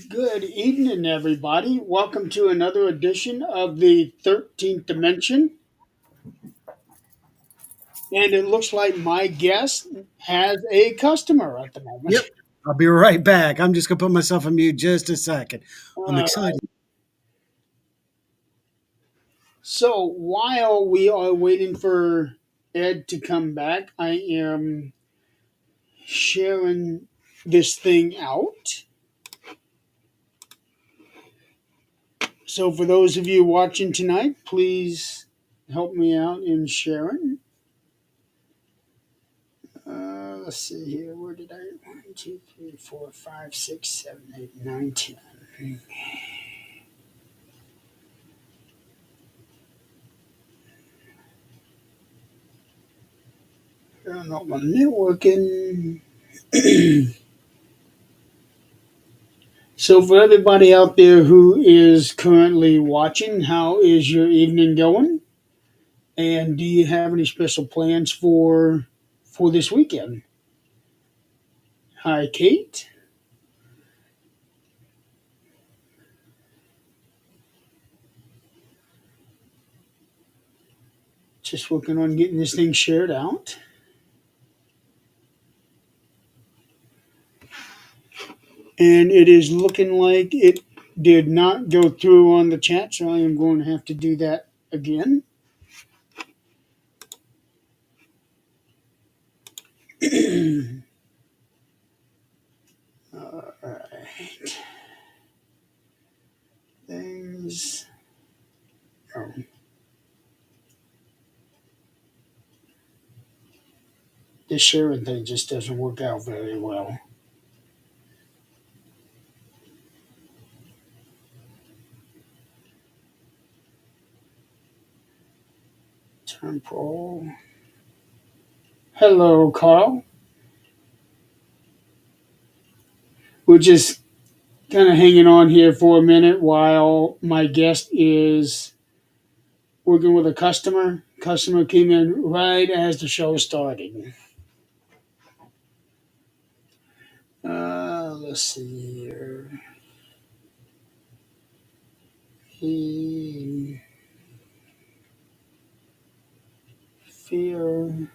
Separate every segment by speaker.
Speaker 1: Good evening, everybody. Welcome to another edition of the 13th Dimension. And it looks like my guest has a customer at the moment.
Speaker 2: Yep. I'll be right back. I'm just going to put myself on mute just a second. I'm
Speaker 1: Uh,
Speaker 2: excited.
Speaker 1: so while we are waiting for Ed to come back, I am sharing this thing out. So for those of you watching tonight, please help me out in sharing. Let's see here. Where did I? 1, 2, 3, 4, 5, 6, 7, 8, 9, 10. I don't know my networking. So for everybody out there who is currently watching, how is your evening going? And do you have any special plans for this weekend? Hi, Kate. Just working on getting this thing shared out. And it is looking like it did not go through on the chat, so I am going to have to do that again. All right. Things. Oh, this sharing thing just doesn't work out very well. Temporal. Hello, Carl. We're just kind of hanging on here for a minute while my guest is working with a customer. Customer came in right as the show started. Let's see here. He fear.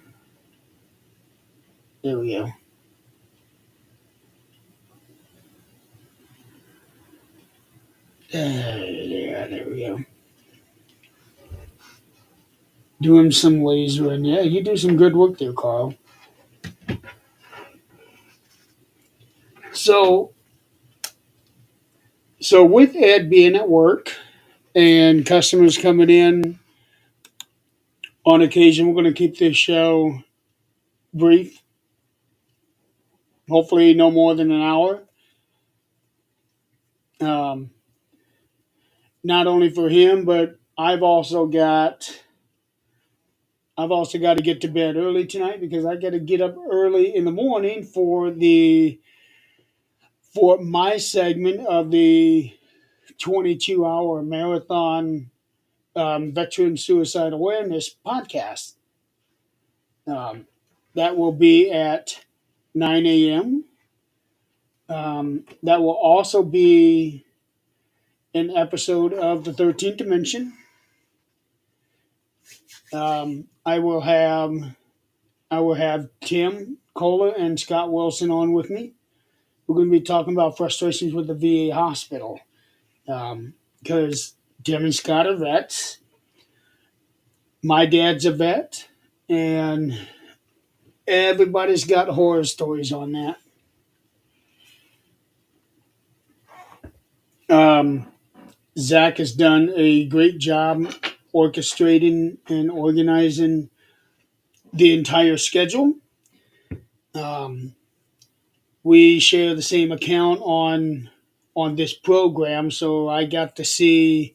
Speaker 1: There we go. There we go. Doing some laser, and yeah, you do some good work there, Carl. So, so with Ed being at work and customers coming in on occasion, we're going to keep this show brief. Hopefully, no more than an hour. Um, not only for him, but I've also got to get to bed early tonight because I got to get up early in the morning for my segment of the 22-hour marathon veteran suicide awareness podcast. Um, that will be at 9 a.m. That will also be an episode of the 13th Dimension. I will have Tim Kohler and Scott Wilson on with me. We're going to be talking about frustrations with the VA hospital because Tim and Scott are vets. My dad's a vet, and everybody's got horror stories on that. Um, Zach has done a great job orchestrating and organizing the entire schedule. Um, we share the same account on this program, so I got to see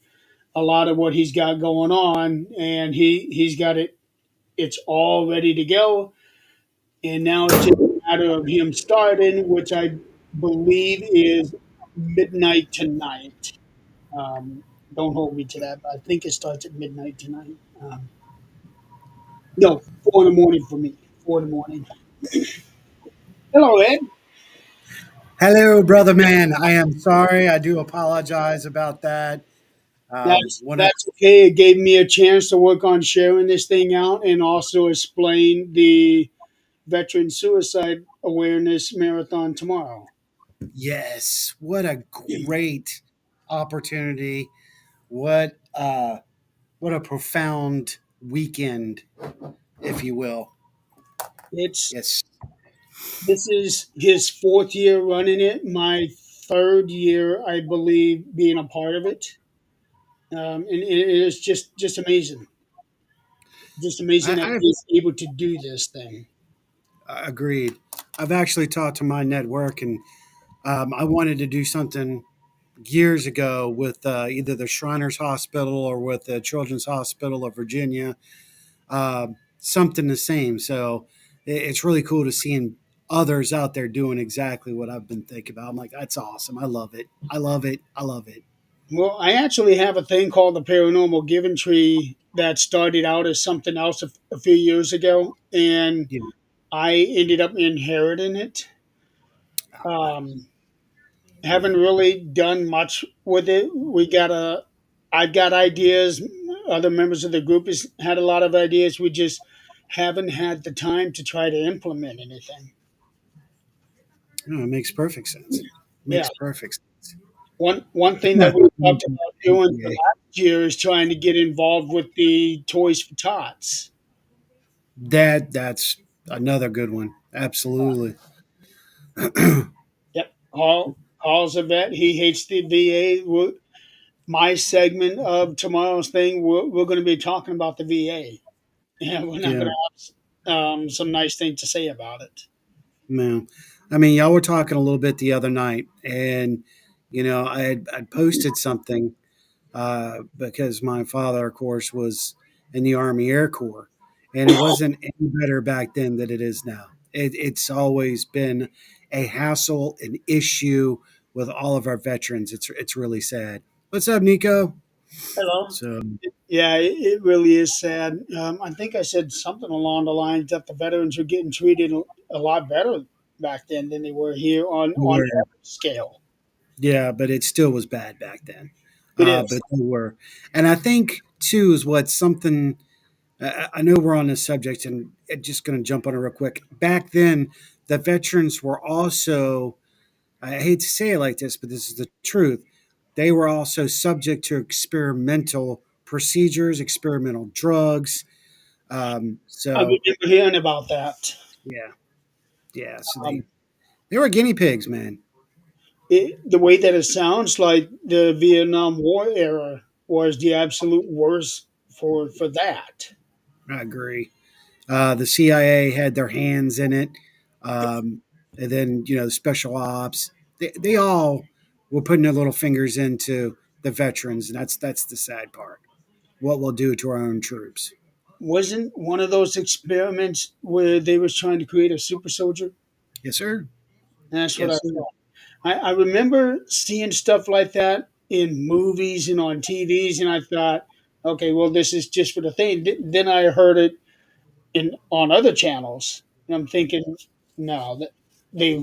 Speaker 1: a lot of what he's got going on, and he's got it. It's all ready to go, and now it's just a matter of him starting, which I believe is midnight tonight. Um, don't hold me to that, but I think it starts at midnight tonight. No, 4 in the morning for me. 4 in the morning. Hello, Ed.
Speaker 2: Hello, brother man. I am sorry. I do apologize about that. One of
Speaker 1: That's okay. It gave me a chance to work on sharing this thing out and also explain the Veteran Suicide Awareness Marathon tomorrow.
Speaker 2: yes, what a great opportunity. What a profound weekend, if you will.
Speaker 1: It's
Speaker 2: Yes.
Speaker 1: This is his fourth year running it. My third year, I believe, being a part of it, and it is just amazing. Just amazing that
Speaker 2: I
Speaker 1: he's able to do this thing.
Speaker 2: agreed. I've actually talked to my network, and I wanted to do something years ago with either the Shriners Hospital or with the Children's Hospital of Virginia, something the same. So it's really cool to seeing others out there doing exactly what I've been thinking about. I'm like, that's awesome. I love it. I love it. I love it.
Speaker 1: Well, I actually have a thing called the Paranormal Giving Tree that started out as something else a few years ago, and
Speaker 2: Yeah.
Speaker 1: I ended up inheriting it. Um, haven't really done much with it. I've got ideas. Other members of the group has had a lot of ideas. We just haven't had the time to try to implement anything.
Speaker 2: No, it makes perfect sense.
Speaker 1: Yeah.
Speaker 2: Makes perfect sense.
Speaker 1: One thing
Speaker 2: Yeah.
Speaker 1: that we talked about doing for last year is trying to get involved with the Toys for Tots.
Speaker 2: That's another good one. Absolutely.
Speaker 1: Yep. Hall's a vet. He hates the VA. My segment of tomorrow's thing, we're going to be talking about the VA. Yeah, we're not
Speaker 2: Yeah.
Speaker 1: going to have some nice thing to say about it.
Speaker 2: No. I mean, y'all were talking a little bit the other night, and I'd posted something because my father, of course, was in the Army Air Corps, and it wasn't any better back then than it is now. It's always been a hassle, an issue with all of our veterans. It's really sad. What's up, Nico?
Speaker 1: Hello.
Speaker 2: So
Speaker 1: Yeah, it really is sad. I think I said something along the lines that the veterans were getting treated a lot better back then than they were here on
Speaker 2: where
Speaker 1: the average scale.
Speaker 2: yeah, but it still was bad back then.
Speaker 1: It is.
Speaker 2: But they were, and I think too is what something. I know we're on this subject, and just going to jump on it real quick. Back then, the veterans were also. I hate to say it like this, but this is the truth. They were also subject to experimental procedures, experimental drugs.
Speaker 1: I
Speaker 2: So
Speaker 1: remember hearing about that.
Speaker 2: yeah, yeah. So
Speaker 1: Um,
Speaker 2: they were guinea pigs, man.
Speaker 1: the way that it sounds like the Vietnam War era was the absolute worst for that.
Speaker 2: I agree. The CIA had their hands in it, and then the special ops. They all were putting their little fingers into the veterans, and that's the sad part. What we'll do to our own troops.
Speaker 1: Wasn't one of those experiments where they was trying to create a super soldier?
Speaker 2: Yes, sir.
Speaker 1: That's what I
Speaker 2: Yes, sir.
Speaker 1: thought. I remember seeing stuff like that in movies and on TVs, and I thought, okay, well, this is just for the thing. Then I heard it in on other channels, and I'm thinking, no, that they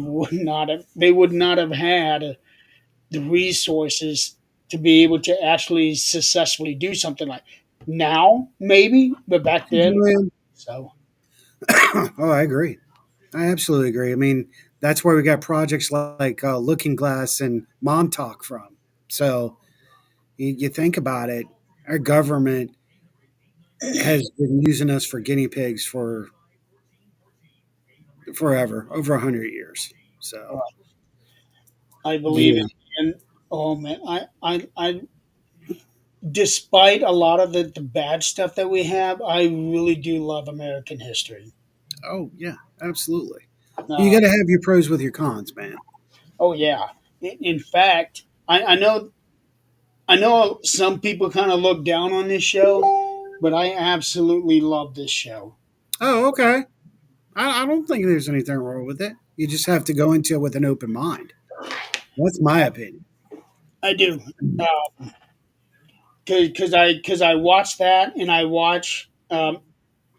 Speaker 1: would not have had the resources to be able to actually successfully do something like now, maybe, but back then,
Speaker 2: Well,
Speaker 1: so
Speaker 2: oh, I agree. I absolutely agree. I mean, that's where we got projects like Looking Glass and Mom Talk from. So you think about it, our government has been using us for guinea pigs for forever, over 100 years. So
Speaker 1: I believe
Speaker 2: yeah.
Speaker 1: it. And oh man, I despite a lot of the bad stuff that we have, I really do love American history.
Speaker 2: Oh yeah, absolutely. You
Speaker 1: Uh,
Speaker 2: got to have your pros with your cons, man.
Speaker 1: oh yeah. In fact, I know some people kind of look down on this show, but I absolutely love this show.
Speaker 2: Oh, okay. I don't think there's anything wrong with it. You just have to go into it with an open mind. That's my opinion.
Speaker 1: I do. Because I watch that and I watch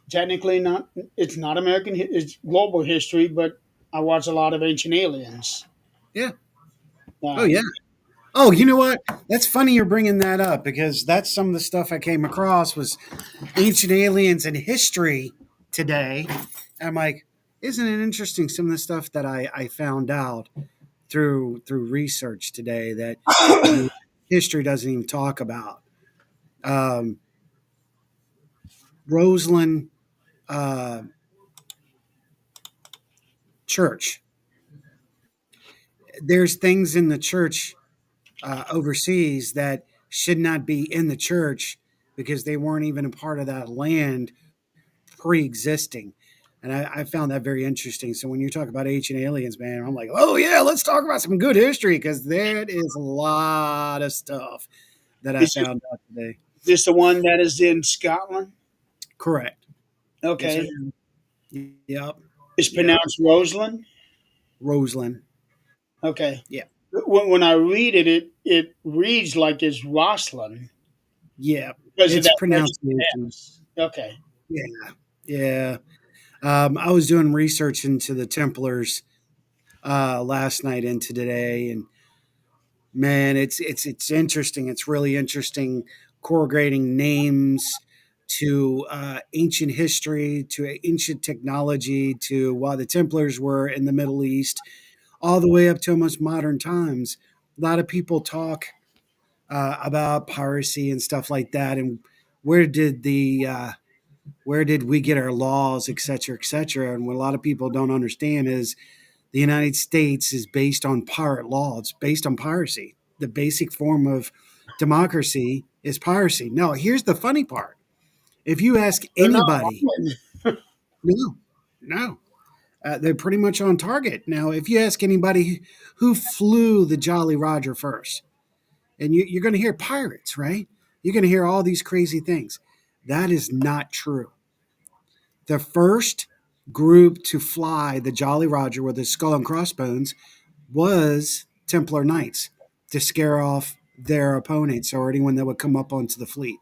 Speaker 1: technically not it's not American it's global history, but I watch a lot of Ancient Aliens.
Speaker 2: Yeah. Oh,
Speaker 1: Um,
Speaker 2: yeah. Oh, you know what? That's funny you're bringing that up because that's some of the stuff I came across was ancient aliens and history today. And I'm like, isn't it interesting some of the stuff that I found out through research today that the history doesn't even talk about. Um, Roseland uh, Church. There's things in the church overseas that should not be in the church because they weren't even a part of that land pre-existing. And I found that very interesting. So when you talk about ancient aliens, man, I'm like, oh yeah, let's talk about some good history because there is a lot of stuff that I
Speaker 1: is this,
Speaker 2: found out today.
Speaker 1: this the one that is in Scotland?
Speaker 2: Correct. Yes, sir.
Speaker 1: Okay.
Speaker 2: Yep.
Speaker 1: It's
Speaker 2: Yep.
Speaker 1: pronounced Roseland.
Speaker 2: Roseland.
Speaker 1: Okay.
Speaker 2: Yeah.
Speaker 1: When I read it, it reads like it's Roslyn
Speaker 2: Yeah.
Speaker 1: because of
Speaker 2: It's
Speaker 1: that first
Speaker 2: pronunciation.
Speaker 1: S. Okay.
Speaker 2: Yeah. Yeah. I was doing research into the Templars last night into today, and man, it's interesting. It's really interesting correlating names to ancient history, to ancient technology, to while the Templars were in the Middle East, all the way up to almost modern times. A lot of people talk about piracy and stuff like that, and where did the where did we get our laws, et cetera, et cetera. And what a lot of people don't understand is the United States is based on pirate law. It's based on piracy. The basic form of democracy is piracy. No, here's the funny part. If you ask
Speaker 1: They're not
Speaker 2: anybody,
Speaker 1: wrong.
Speaker 2: no, no, they're pretty much on target. Now, if you ask anybody who flew the Jolly Roger first, and you're going to hear pirates, right? You're going to hear all these crazy things. That is not true. The first group to fly the Jolly Roger with the skull and crossbones was Templar Knights to scare off their opponents or anyone that would come up onto the fleet.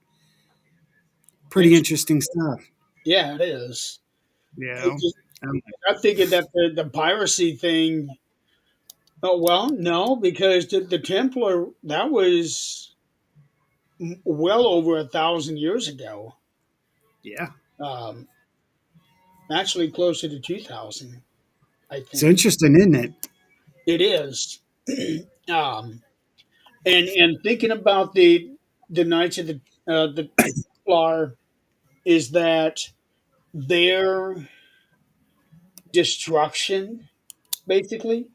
Speaker 2: Pretty
Speaker 1: It's-
Speaker 2: interesting stuff.
Speaker 1: yeah, it is.
Speaker 2: Yeah.
Speaker 1: It just-
Speaker 2: Um,
Speaker 1: I figured that the piracy thing. Oh well, no, because the Templar that was well over 1,000 years ago.
Speaker 2: yeah.
Speaker 1: Um, actually, closer to 2,000, I
Speaker 2: It's
Speaker 1: think.
Speaker 2: interesting, isn't it?
Speaker 1: It is. um, and thinking about the Knights of the Templar is that their destruction basically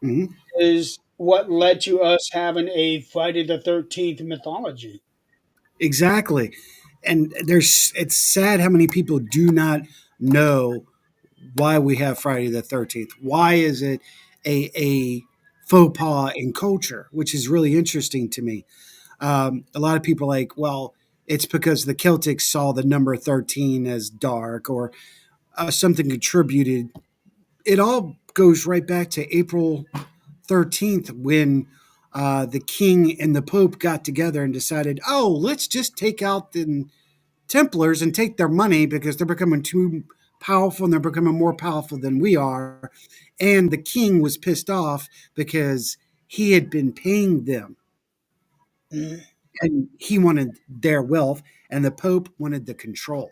Speaker 2: Mhm.
Speaker 1: is what led to us having a Friday the 13th mythology.
Speaker 2: Exactly. And there's it's sad how many people do not know why we have Friday the 13th. Why is it a faux pas in culture, which is really interesting to me. A lot of people are like, well, it's because the Celtics saw the number 13 as dark or something contributed. It all goes right back to April 13th when the king and the pope got together and decided, oh, let's just take out the Templars and take their money because they're becoming too powerful and they're becoming more powerful than we are. And the king was pissed off because he had been paying them
Speaker 1: Mhm.
Speaker 2: and he wanted their wealth, and the Pope wanted the control.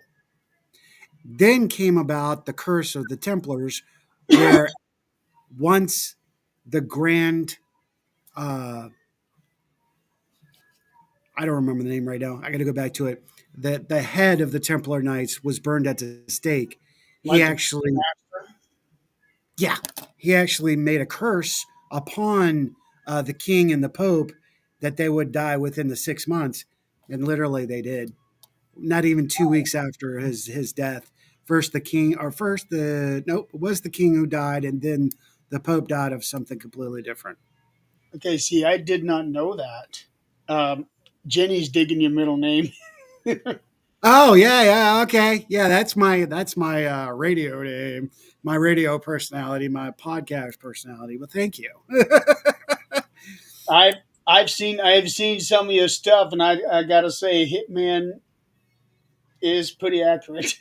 Speaker 2: Then came about the curse of the Templars, where once the Grand, uh, I don't remember the name right now. I got to go back to it. The head of the Templar Knights was burned at the stake. He
Speaker 1: Michael
Speaker 2: actually, yeah, he actually made a curse upon the king and the Pope that they would die within the 6 months, and literally they did. Not even 2 weeks after his death. First the king, or first the nope, it was the king who died, and then the pope died of something completely different.
Speaker 1: Okay, see, I did not know that. Um, Jenny's digging your middle name.
Speaker 2: Oh yeah, yeah, okay, yeah. That's my radio name, my radio personality, my podcast personality. Well, thank you.
Speaker 1: I I've seen some of your stuff, and I gotta say, Hitman is pretty accurate.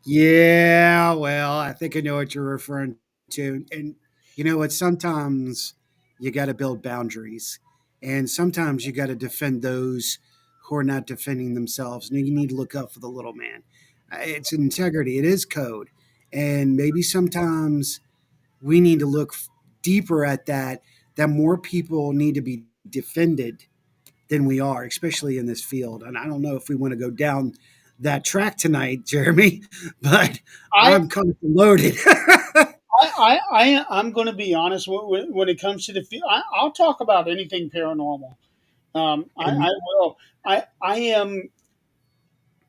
Speaker 2: Yeah, well, I think I know what you're referring to, and You know what? Sometimes you got to build boundaries, and sometimes you got to defend those who are not defending themselves. And you need to look up for the little man. It's integrity. It is code, and maybe sometimes we need to look deeper at that. That more people need to be defended than we are, especially in this field. And I don't know if we want to go down that track tonight, Jeremy, but
Speaker 1: I
Speaker 2: I'm kind of loaded.
Speaker 1: I'm going to be honest when it comes to the field. I'll talk about anything paranormal. I
Speaker 2: And
Speaker 1: will. I am.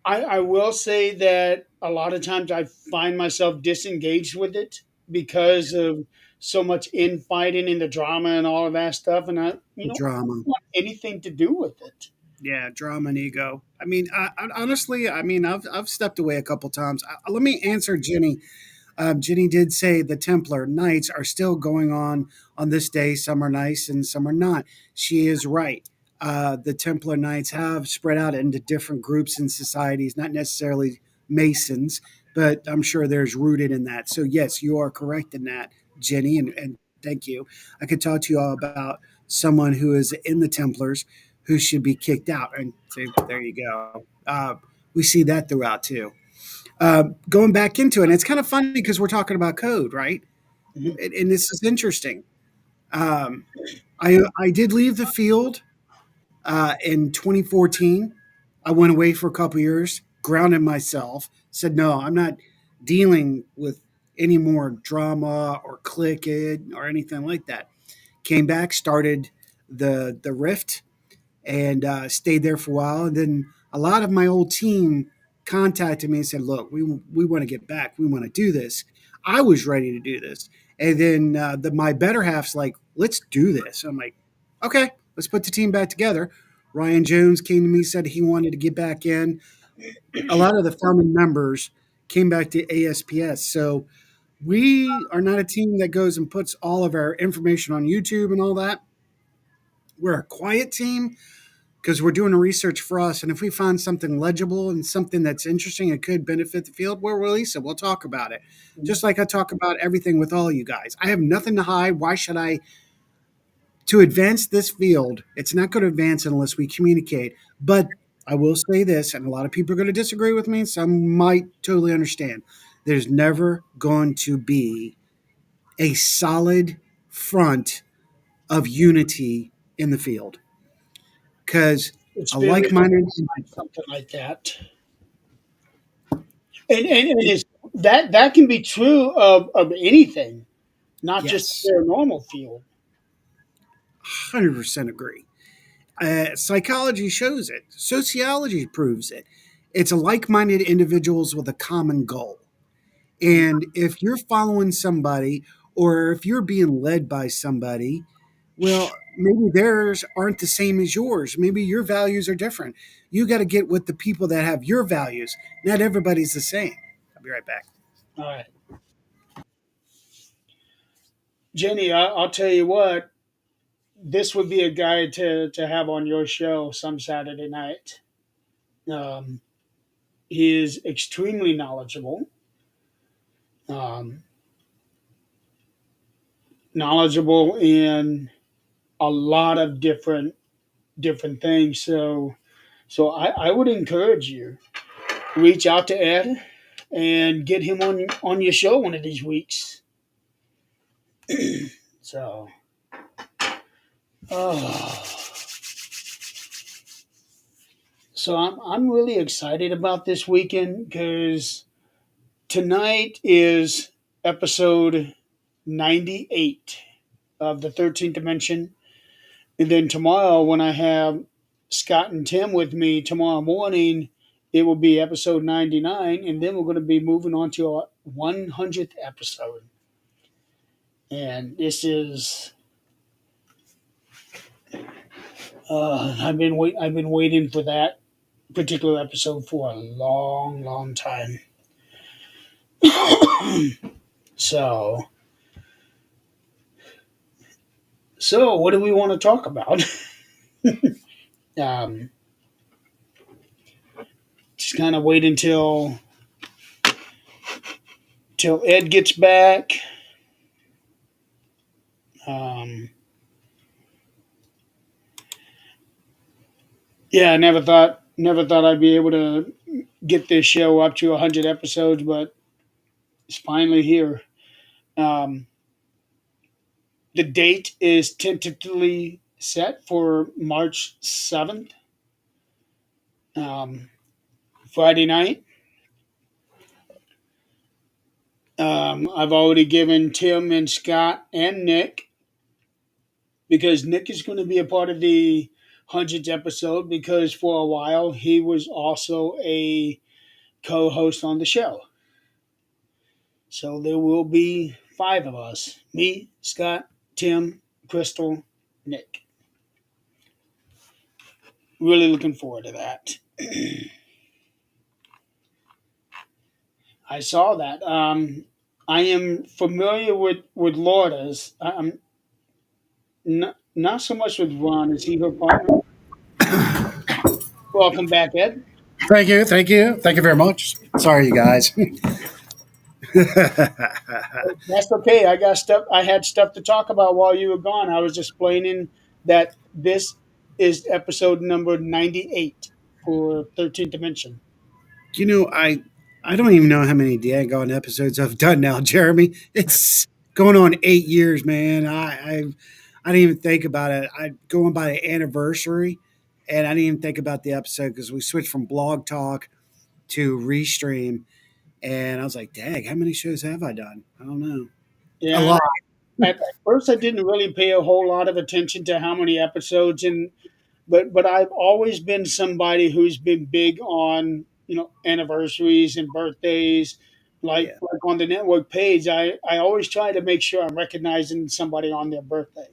Speaker 1: I will say that a lot of times I find myself disengaged with it because of so much infighting and the drama and all of that stuff, and
Speaker 2: the
Speaker 1: I don't
Speaker 2: drama.
Speaker 1: want anything to do with it.
Speaker 2: Yeah, drama and ego. I mean, honestly, I mean, I've stepped away a couple times. Let me answer Jenny. Jenny did say the Templar Nights are still going on this day. Some are nice and some are not. She is right. The Templar Knights have spread out into different groups and societies, not necessarily Masons, but I'm sure there's rooted in that. So, yes, you are correct in that, Jenny, and thank you. I could talk to you all about someone who is in the Templars who should be kicked out. And so, there you go. We see that throughout too. Going back into it, and it's kind of funny because we're talking about code, right?
Speaker 1: Mhm.
Speaker 2: And this is interesting. Um, I did leave the field in 2014. I went away for a couple years, grounded myself, said, no, I'm not dealing with any more drama or clicking or anything like that. Came back, started the Rift, and stayed there for a while. And then a lot of my old team contacted me and said, "Look, we want to get back. We want to do this." I was ready to do this, and then my better half's like, "Let's do this." I'm like, "Okay, let's put the team back together." Ryan Jones came to me, said he wanted to get back in. A lot of the founding members came back to ASPS. So we are not a team that goes and puts all of our information on YouTube and all that. We're a quiet team because we're doing the research for us. And if we find something legible and something that's interesting and could benefit the field, we'll release it. We'll talk about it. Just like I talk about everything with all you guys. I have nothing to hide. Why should I? To advance this field, it's not going to advance unless we communicate. But I will say this, and a lot of people are going to disagree with me. Some might totally understand. There's never going to be a solid front of unity in the field because
Speaker 1: It's
Speaker 2: a
Speaker 1: very hard
Speaker 2: like-minded.
Speaker 1: to find something like that, and it's, that can be true of anything, not just the
Speaker 2: Yes,
Speaker 1: paranormal field.
Speaker 2: 100% agree. Psychology shows it. Sociology proves it. It's a like-minded individuals with a common goal. And if you're following somebody or if you're being led by somebody, well, maybe theirs aren't the same as yours. Maybe your values are different. You got to get with the people that have your values. Not everybody's the same. I'll be right back.
Speaker 1: All right, Jenny, I'll tell you what. This would be a guy to have on your show some Saturday night. Um, he is extremely knowledgeable, um, knowledgeable in a lot of different things. So I would encourage you reach out to Ed and get him on your show one of these weeks. So, oh, so I'm really excited about this weekend because tonight is episode 98 of the 13th Dimension. And then tomorrow, when I have Scott and Tim with me tomorrow morning, it will be episode 99. And then we're going to be moving on to our 100th episode. And this is, I've been waiting for that particular episode for a long time. So, so what do we want to talk about? um, just kind of wait until Ed gets back. Um, yeah, I never thought I'd be able to get this show up to 100 episodes, but it's finally here. Um, the date is tentatively set for March 7th, um, Friday night. I've already given Tim and Scott and Nick, because Nick is going to be a part of the 100th episode, because for a while he was also a co host on the show. So there will be five of us: me, Scott, Tim, Crystal, Nick. Really looking forward to that. I saw that. I am familiar with Lourdes. I'm not so much with Ron. Is he her partner? Welcome back, Ed.
Speaker 2: Thank you, thank you, thank you very much. Sorry, you guys.
Speaker 1: That's okay. I got stuff. I had stuff to talk about while you were gone. I was explaining that this is episode number 98 for 13th Dimension.
Speaker 2: you know, I don't even know how many daggone episodes I've done now, Jeremy. It's going on 8 years, man. I didn't even think about it. I going by the anniversary, and I didn't even think about the episode because we switched from Blog Talk to Restream, and I was like, "Dang, how many shows have I done? I don't know, a
Speaker 1: Yeah,
Speaker 2: lot."
Speaker 1: at first I didn't really pay a whole lot of attention to how many episodes, and but I've always been somebody who's been big on anniversaries and birthdays. Like
Speaker 2: Yeah,
Speaker 1: like on the network page, I always try to make sure I'm recognizing somebody on their birthday.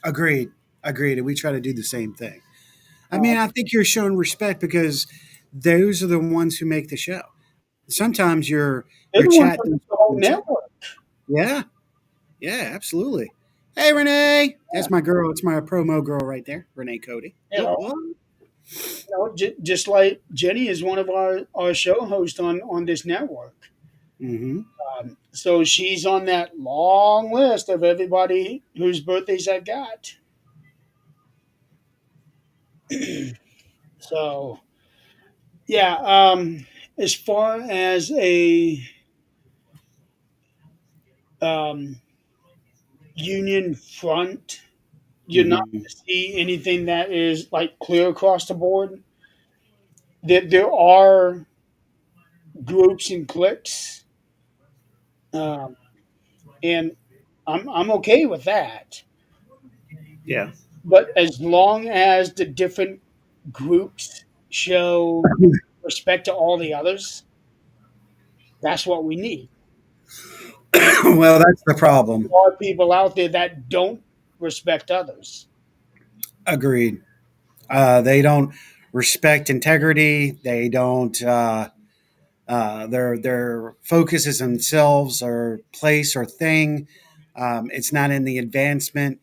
Speaker 2: agreed, agreed. And we try to do the same thing. I
Speaker 1: Uh,
Speaker 2: mean, I think you're showing respect because those are the ones who make the show. Sometimes
Speaker 1: they're
Speaker 2: you're
Speaker 1: the ones
Speaker 2: chatting
Speaker 1: who make the
Speaker 2: in
Speaker 1: whole
Speaker 2: the chat.
Speaker 1: network.
Speaker 2: Yeah, yeah, absolutely. Hey, Renee, that's my girl. It's my promo girl right there, Renee Cody.
Speaker 1: You
Speaker 2: What?
Speaker 1: know,
Speaker 2: What?
Speaker 1: just like Jenny is one of our show hosts on this network.
Speaker 2: Mm-hmm.
Speaker 1: So she's on that long list of everybody whose birthdays I got. So yeah, as far as a um, union front, you're not
Speaker 2: Mm-hmm.
Speaker 1: going to see anything that is like clear across the board. There are groups and cliques, um, and I'm okay with that.
Speaker 2: Yeah.
Speaker 1: But as long as the different groups show respect to all the others, that's what we need. And
Speaker 2: Well, that's the problem.
Speaker 1: there are people out there that don't respect others.
Speaker 2: Agreed. They don't respect integrity. They don't. Their focus is themselves or place or thing. It's not in the advancement.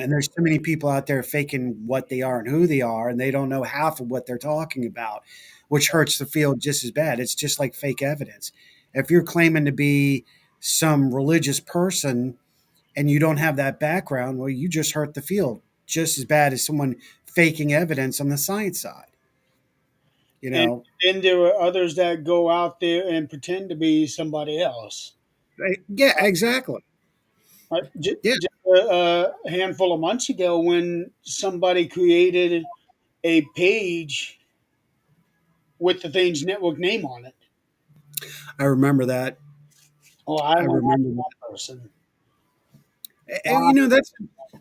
Speaker 2: And there's too many people out there faking what they are and who they are, and they don't know half of what they're talking about, which hurts the field just as bad. It's just like fake evidence. If you're claiming to be some religious person and you don't have that background, well, you just hurt the field just as bad as someone faking evidence on the science side. You
Speaker 1: And
Speaker 2: know,
Speaker 1: then there are others that go out there and pretend to be somebody else.
Speaker 2: yeah, exactly.
Speaker 1: Right?
Speaker 2: Yeah,
Speaker 1: Just a handful of months ago, when somebody created a page with the Things Network name on it.
Speaker 2: I remember that.
Speaker 1: Oh, I
Speaker 2: I
Speaker 1: went after
Speaker 2: remember that.
Speaker 1: that person.
Speaker 2: And,
Speaker 1: Why?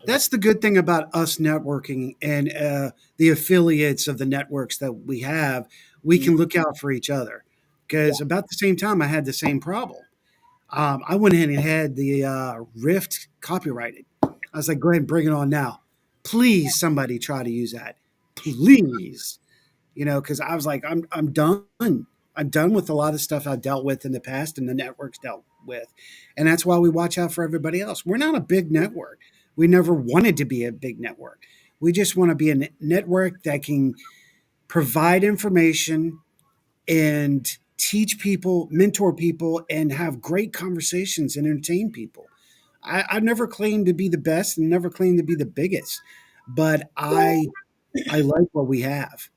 Speaker 2: that's the good thing about us networking and the affiliates of the networks that we have. We can look out for each other
Speaker 1: Yeah.
Speaker 2: because about the same time I had the same problem. I went ahead and had the Rift copyrighted. I was like, go ahead and bring it on now. Please, somebody try to use that. Please. Because I was like, I'm done. I'm done with a lot of stuff I've dealt with in the past and the networks dealt with. And that's why we watch out for everybody else. We're not a big network. We never wanted to be a big network. We just want to be a network that can provide information and teach people, mentor people, and have great conversations and entertain people. I never claimed to be the best and never claimed to be the biggest, but I like what we have.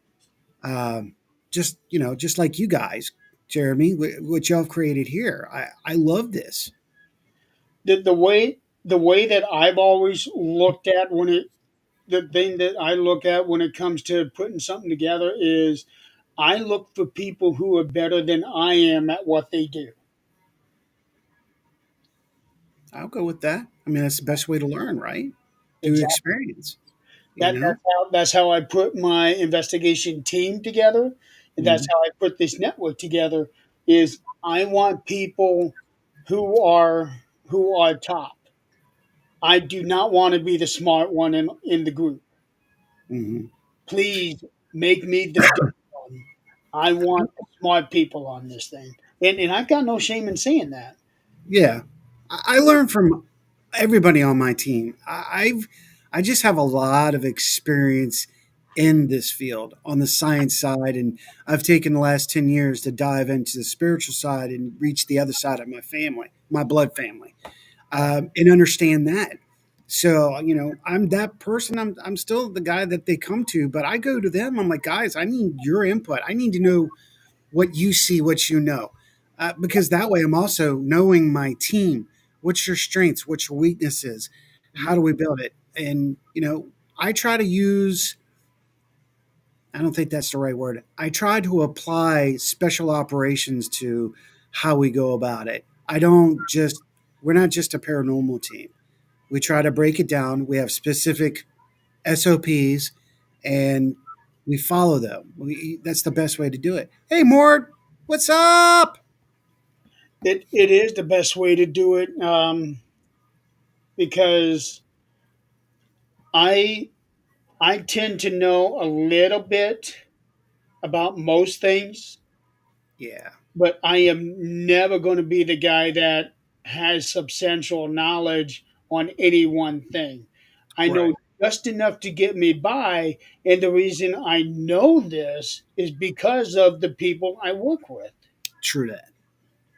Speaker 2: Um, just just like you guys, Jeremy, what y'all have created here. I love this.
Speaker 1: The way that I've always looked at when it the thing that I look at when it comes to putting something together is I look for people who are better than I am at what they do.
Speaker 2: I'll go with that. I mean, that's the best way to learn, right? Through
Speaker 1: Exactly.
Speaker 2: experience. You
Speaker 1: That
Speaker 2: know.
Speaker 1: that's how I put my investigation team together, and that's
Speaker 2: Mhm.
Speaker 1: how I put this network together. Is I want people who are who are top. I do not want to be the smart one in the group.
Speaker 2: Mhm.
Speaker 1: Please make me the dumb one. I want the smart people on this thing, and I've got no shame in saying that.
Speaker 2: Yeah, I learn from everybody on my team. I just have a lot of experience in this field on the science side, and I've taken the last 10 years to dive into the spiritual side and reach the other side of my family, my blood family, and understand that. So I'm that person. I'm still the guy that they come to, but I go to them. I'm like, guys, I need your input. I need to know what you see, what you know. Because that way I'm also knowing my team. What's your strengths? What's your weaknesses? How do we build it? And, I try to use, I don't think that's the right word. I try to apply special operations to how we go about it. We're not just a paranormal team. We try to break it down. We have specific SOPs and we follow them. That's the best way to do it. Hey, Mort, what's up?
Speaker 1: It is the best way to do it, because I I tend to know a little bit about most things,
Speaker 2: Yeah,
Speaker 1: but I am never going to be the guy that has substantial knowledge on any one thing. I know
Speaker 2: right.
Speaker 1: just enough to get me by, and the reason I know this is because of the people I work with.
Speaker 2: True that.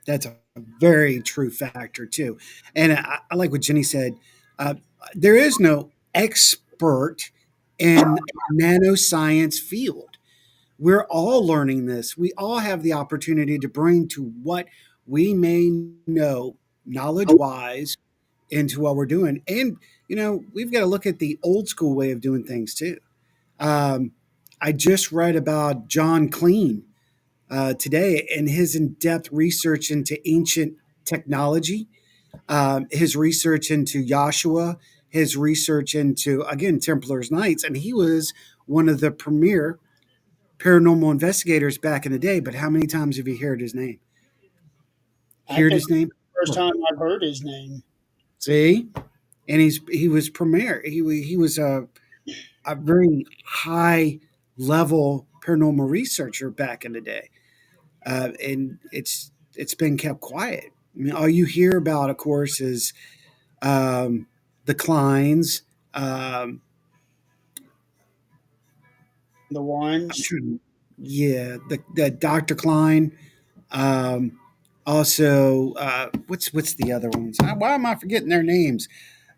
Speaker 2: That's a very true factor too. And I like what Jenny said. Uh, there is no expert in nanoscience field. We're all learning this. We all have the opportunity to bring to what we may know knowledge wise into what we're doing. And, we've got to look at the old school way of doing things too. Um, I just read about John Clean today and his in depth research into ancient technology, his research into Joshua, his research into, again, Templars Knights. And he was one of the premier paranormal investigators back in the day. But how many times have you heard his name?
Speaker 1: I
Speaker 2: Heard
Speaker 1: think
Speaker 2: his name?
Speaker 1: the first time I've heard his name.
Speaker 2: See? And he was premier. He was a very high level paranormal researcher back in the day. And it's been kept quiet. I mean, all you hear about, of course, is um, the Kleins.
Speaker 1: The
Speaker 2: I'm
Speaker 1: ones.
Speaker 2: trying, yeah, the Dr. Klein. Um, also, what's the other ones? Why am I forgetting their names?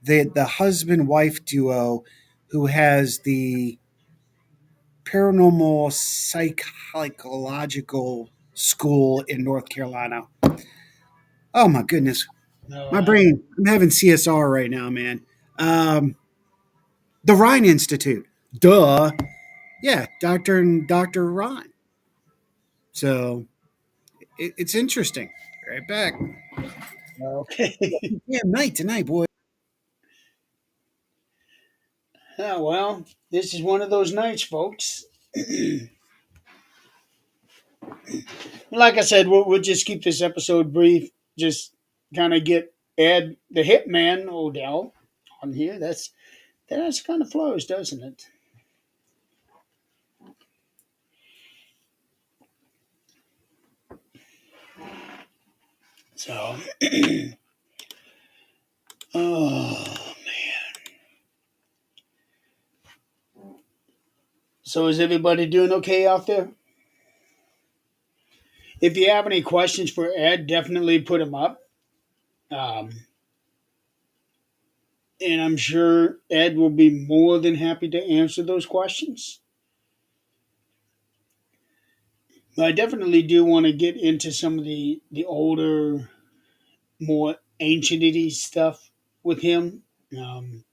Speaker 2: The husband wife duo who has the paranormal psychological school in North Carolina. Oh my goodness,
Speaker 1: No,
Speaker 2: my brain. I'm having CSR right now, man. Um, the Rhine Institute. Duh. Yeah, Doctor Rhine. So it's interesting. Right back.
Speaker 1: okay.
Speaker 2: Yeah, night tonight, boy.
Speaker 1: Yeah, well, this is one of those nights, folks. Like I said, we'll just keep this episode brief. Just kind of get Ed, the hitman, Odell, on here. That's kind of flows, doesn't it? So, oh, so is everybody doing okay out there? If you have any questions for Ed, definitely put them up. Um, and I'm sure Ed will be more than happy to answer those questions. But I definitely do want to get into some of the older, more ancientity stuff with him, um,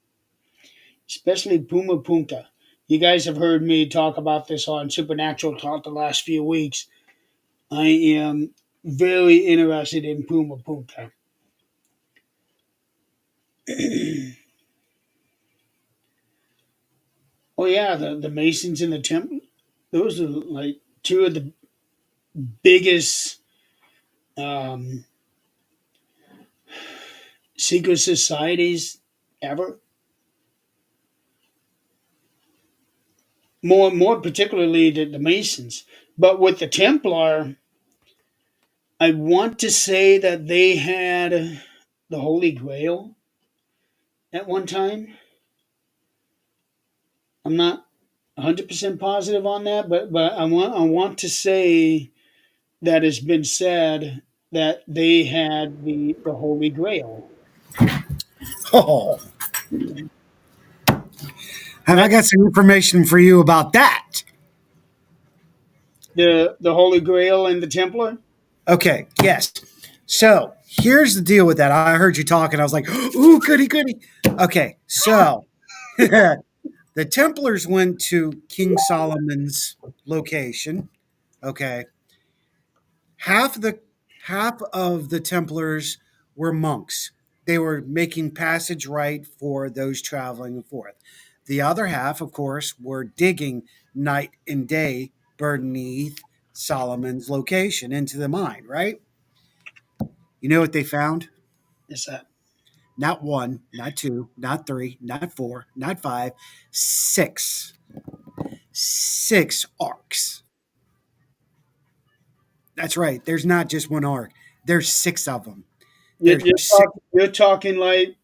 Speaker 1: especially Puma Punta. You guys have heard me talk about this on Supernatural Talk the last few weeks. I am very interested in Puma Punta. Oh yeah, the Masons in the Temple. Those are like two of the biggest um, secret societies ever. More particularly the Masons, but with the Templar, I want to say that they had the Holy Grail at one time. I'm not 100% positive on that, but I want to say that has been said that they had the Holy Grail.
Speaker 2: Oh, have I
Speaker 1: That
Speaker 2: got some information for you about that?
Speaker 1: the Holy Grail and the Templar.
Speaker 2: Okay, yes. So here's the deal with that. I heard you talking. I was like, ooh, goody, goody. Okay, so the Templars went to King Solomon's location. Okay, half the half of the Templars were monks. They were making passage right for those traveling forth. The other half, of course, were digging night and day beneath Solomon's location into the mine, right? You know what they found?
Speaker 1: Is that
Speaker 2: Not one, not two, not three, not four, not five, six. Six arcs. That's right. There's not just one arc. There's six of them.
Speaker 1: you're,
Speaker 2: There's
Speaker 1: you're
Speaker 2: six
Speaker 1: talking? You're talking like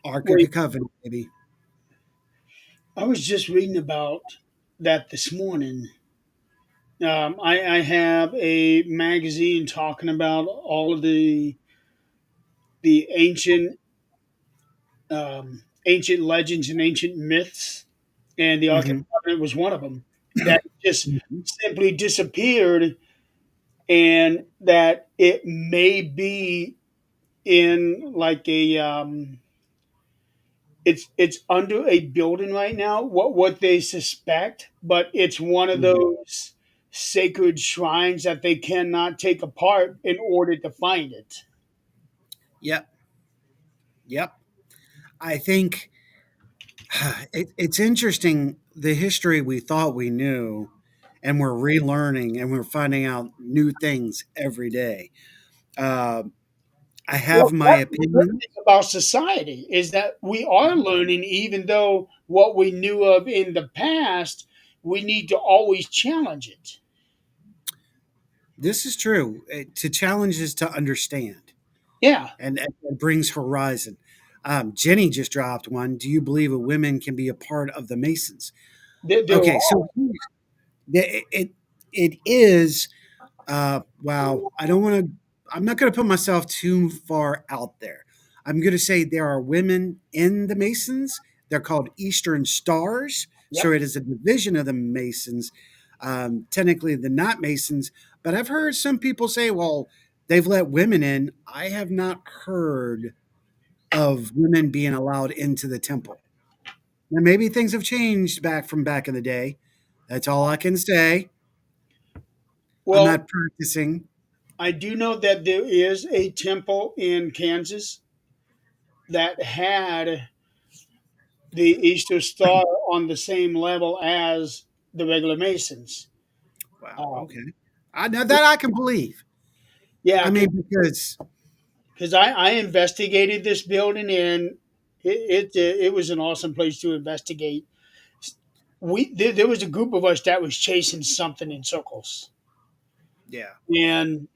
Speaker 2: Ark of the
Speaker 1: wait.
Speaker 2: Covenant, baby.
Speaker 1: I was just reading about that this morning. I have a magazine talking about all of the ancient legends and ancient myths, and the Ark of
Speaker 2: Hmm.
Speaker 1: the Covenant was one of them that just simply disappeared, and that it may be in like a it's under a building right now. What they suspect, but it's one of
Speaker 2: Hmm.
Speaker 1: those sacred shrines that they cannot take apart in order to find it.
Speaker 2: Yep. Yep. I think it's interesting the history we thought we knew, and we're relearning and we're finding out new things every day. Uh, I
Speaker 1: Well,
Speaker 2: have my
Speaker 1: that's the good
Speaker 2: opinion.
Speaker 1: thing about society is that we are learning, even though what we knew of in the past, we need to always challenge it.
Speaker 2: This is true. To challenge is to understand,
Speaker 1: Yeah,
Speaker 2: and it brings horizon. Jenny just dropped one. Do you believe a women can be a part of the Masons?
Speaker 1: there
Speaker 2: Okay,
Speaker 1: are.
Speaker 2: so it is. Wow, I don't want to. I'm not going to put myself too far out there. I'm going to say there are women in the Masons. They're called Eastern Stars, so
Speaker 1: Yep.
Speaker 2: it is a division of the Masons. Technically, the not Masons, but I've heard some people say, "Well, they've let women in." I have not heard of women being allowed into the temple. Now, maybe things have changed back in the day. That's all I can say. I'm
Speaker 1: Well,
Speaker 2: not practicing.
Speaker 1: I do know that there is a temple in Kansas that had the Easter Star on the same level as the regular Masons.
Speaker 2: Wow.
Speaker 1: Um,
Speaker 2: Okay. I know that I can believe.
Speaker 1: yeah,
Speaker 2: I mean, because
Speaker 1: because I investigated this building, and it was an awesome place to investigate. There was a group of us that was chasing something in circles,
Speaker 2: yeah.
Speaker 1: and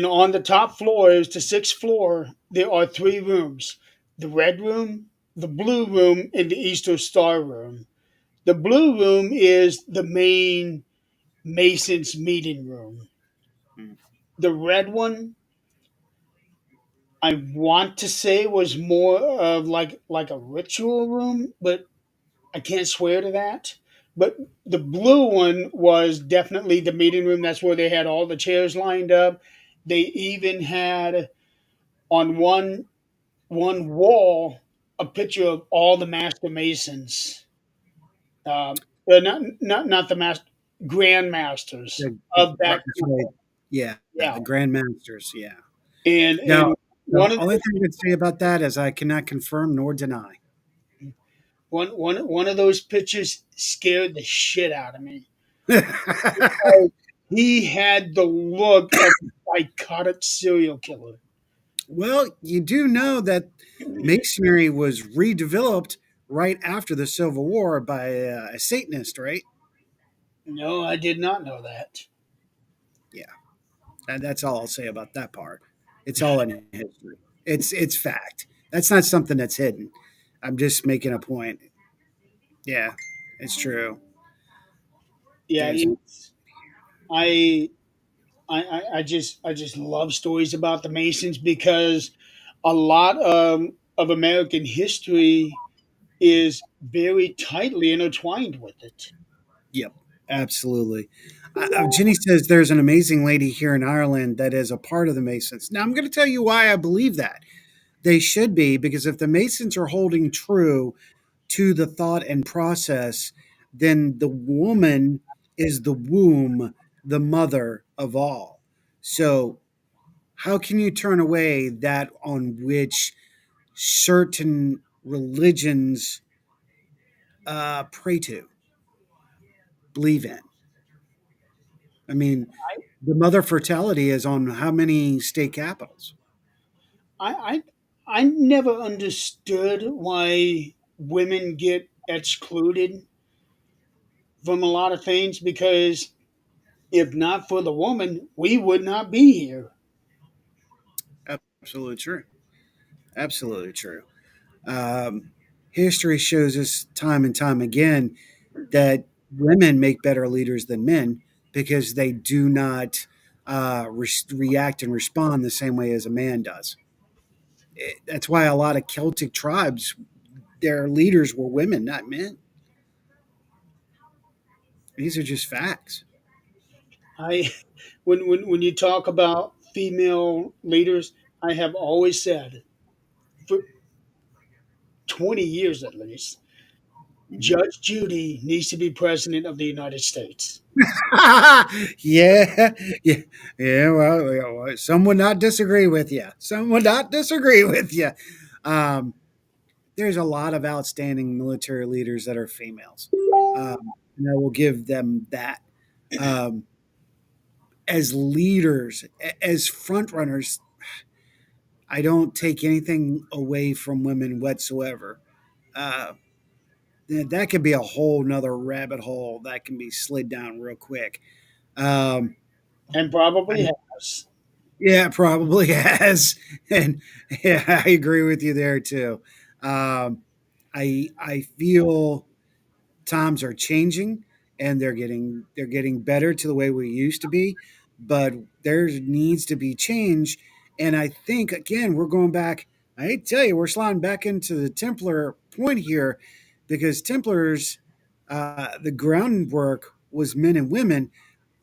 Speaker 1: on the top floor, it was the sixth floor. There are three rooms: the red room, the blue room, and the Easter Star room. The blue room is the main Masons meeting room.
Speaker 2: Mm.
Speaker 1: The red one I want to say it was more of like a ritual room, but I can't swear to that. But the blue one was definitely the meeting room. That's where they had all the chairs lined up. They even had on one wall a picture of all the master masons. Not the master grandmasters of that
Speaker 2: That's
Speaker 1: group.
Speaker 2: right. Yeah,
Speaker 1: Yeah,
Speaker 2: the Grandmasters. Yeah. Now,
Speaker 1: and
Speaker 2: the
Speaker 1: one of
Speaker 2: only
Speaker 1: the,
Speaker 2: thing I can say about that is I cannot confirm nor deny.
Speaker 1: one of those pictures scared the shit out of me. He had the look of a psychotic serial killer.
Speaker 2: Well, you do know that Masonry was redeveloped right after the Civil War by a Satanist, right?
Speaker 1: No, I did not know that.
Speaker 2: Yeah, and that's all I'll say about that part. It's all in history. It's fact. That's not something that's hidden. I'm just making a point. Yeah, it's true.
Speaker 1: Yeah,
Speaker 2: There's
Speaker 1: I, I just love stories about the Masons because a lot of American history is very tightly intertwined with it.
Speaker 2: Yep, absolutely. Jenny says there's an amazing lady here in Ireland that is a part of the Masons. Now I'm going to tell you why I believe that. They should be, because if the Masons are holding true to the thought and process, then the woman is the womb, the mother of all. So, how can you turn away that on which certain religions pray to, believe in? I mean, the mother fertility is on how many state capitals?
Speaker 1: I I never understood why women get excluded from a lot of things because if not for the woman, we would not be here.
Speaker 2: Absolutely true. Absolutely true. History shows us time and time again that women make better leaders than men because they do not react and respond the same way as a man does. That's why a lot of Celtic tribes, their leaders were women, not men. These are just facts.
Speaker 1: I when you talk about female leaders, I have always said for 20 years at least, Judge Judy needs to be president of the United States.
Speaker 2: Yeah, yeah, yeah. Well, some would not disagree with you. Some would not disagree with you. Um, there's a lot of outstanding military leaders that are females, and I will give them that. Um, as leaders, as front runners, I don't take anything away from women whatsoever. Uh, that could be a whole nother rabbit hole that can be slid down real quick. Um,
Speaker 1: And
Speaker 2: I,
Speaker 1: probably has.
Speaker 2: yeah, probably has, and yeah, I agree with you there too. Um, I feel times are changing and they're getting better to the way we used to be, but there needs to be change. And I think again we're going back. I hate to tell you, we're sliding back into the Templar point here, because Templars, the groundwork was men and women.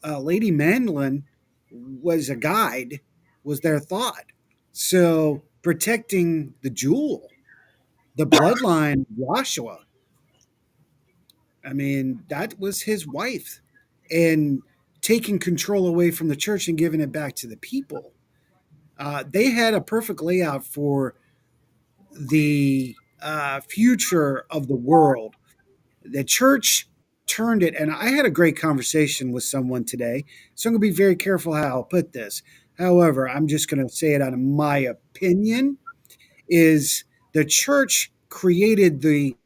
Speaker 2: Lady Mandolin was a guide, was their thought. So protecting the jewel, the bloodline, Joshua, I mean, that was his wife. And taking control away from the church and giving it back to the people. They had a perfect layout for the future of the world. The church turned it, and I had a great conversation with someone today, so I'm going to be very careful how I'll put this. However, I'm just going to say it out of my opinion, is the church created the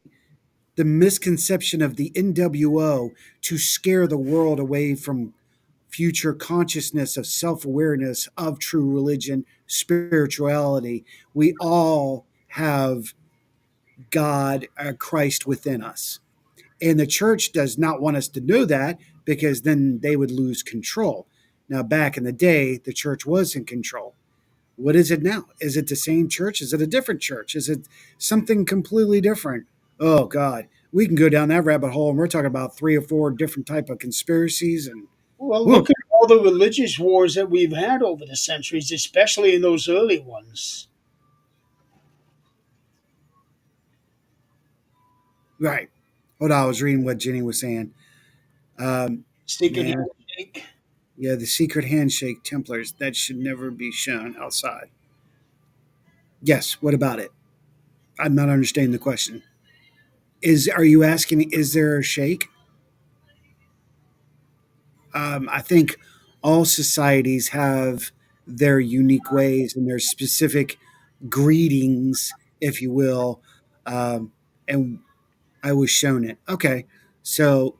Speaker 2: misconception of the NWO to scare the world away from future consciousness of self awareness of true religion, spirituality. We all have God, Christ within us. And the church does not want us to know that, because then they would lose control. Now, back in the day, the church was in control. What is it now? Is it the same church? Is it a different church? Is it something completely different? Oh God, we can go down that rabbit hole, and we're talking about three or four different type of conspiracies. And
Speaker 1: Well,
Speaker 2: whew,
Speaker 1: look at all the religious wars that we've had over the centuries, especially in those early ones.
Speaker 2: right. Hold on, I was reading what Jenny was saying.
Speaker 1: Secret
Speaker 2: Yeah,
Speaker 1: handshake.
Speaker 2: yeah, the secret handshake Templars that should never be shown outside. Yes. What about it? I'm not understanding the question. Are you asking? Is there a shake? I think all societies have their unique ways and their specific greetings, if you will. Um, and I was shown it. Okay, so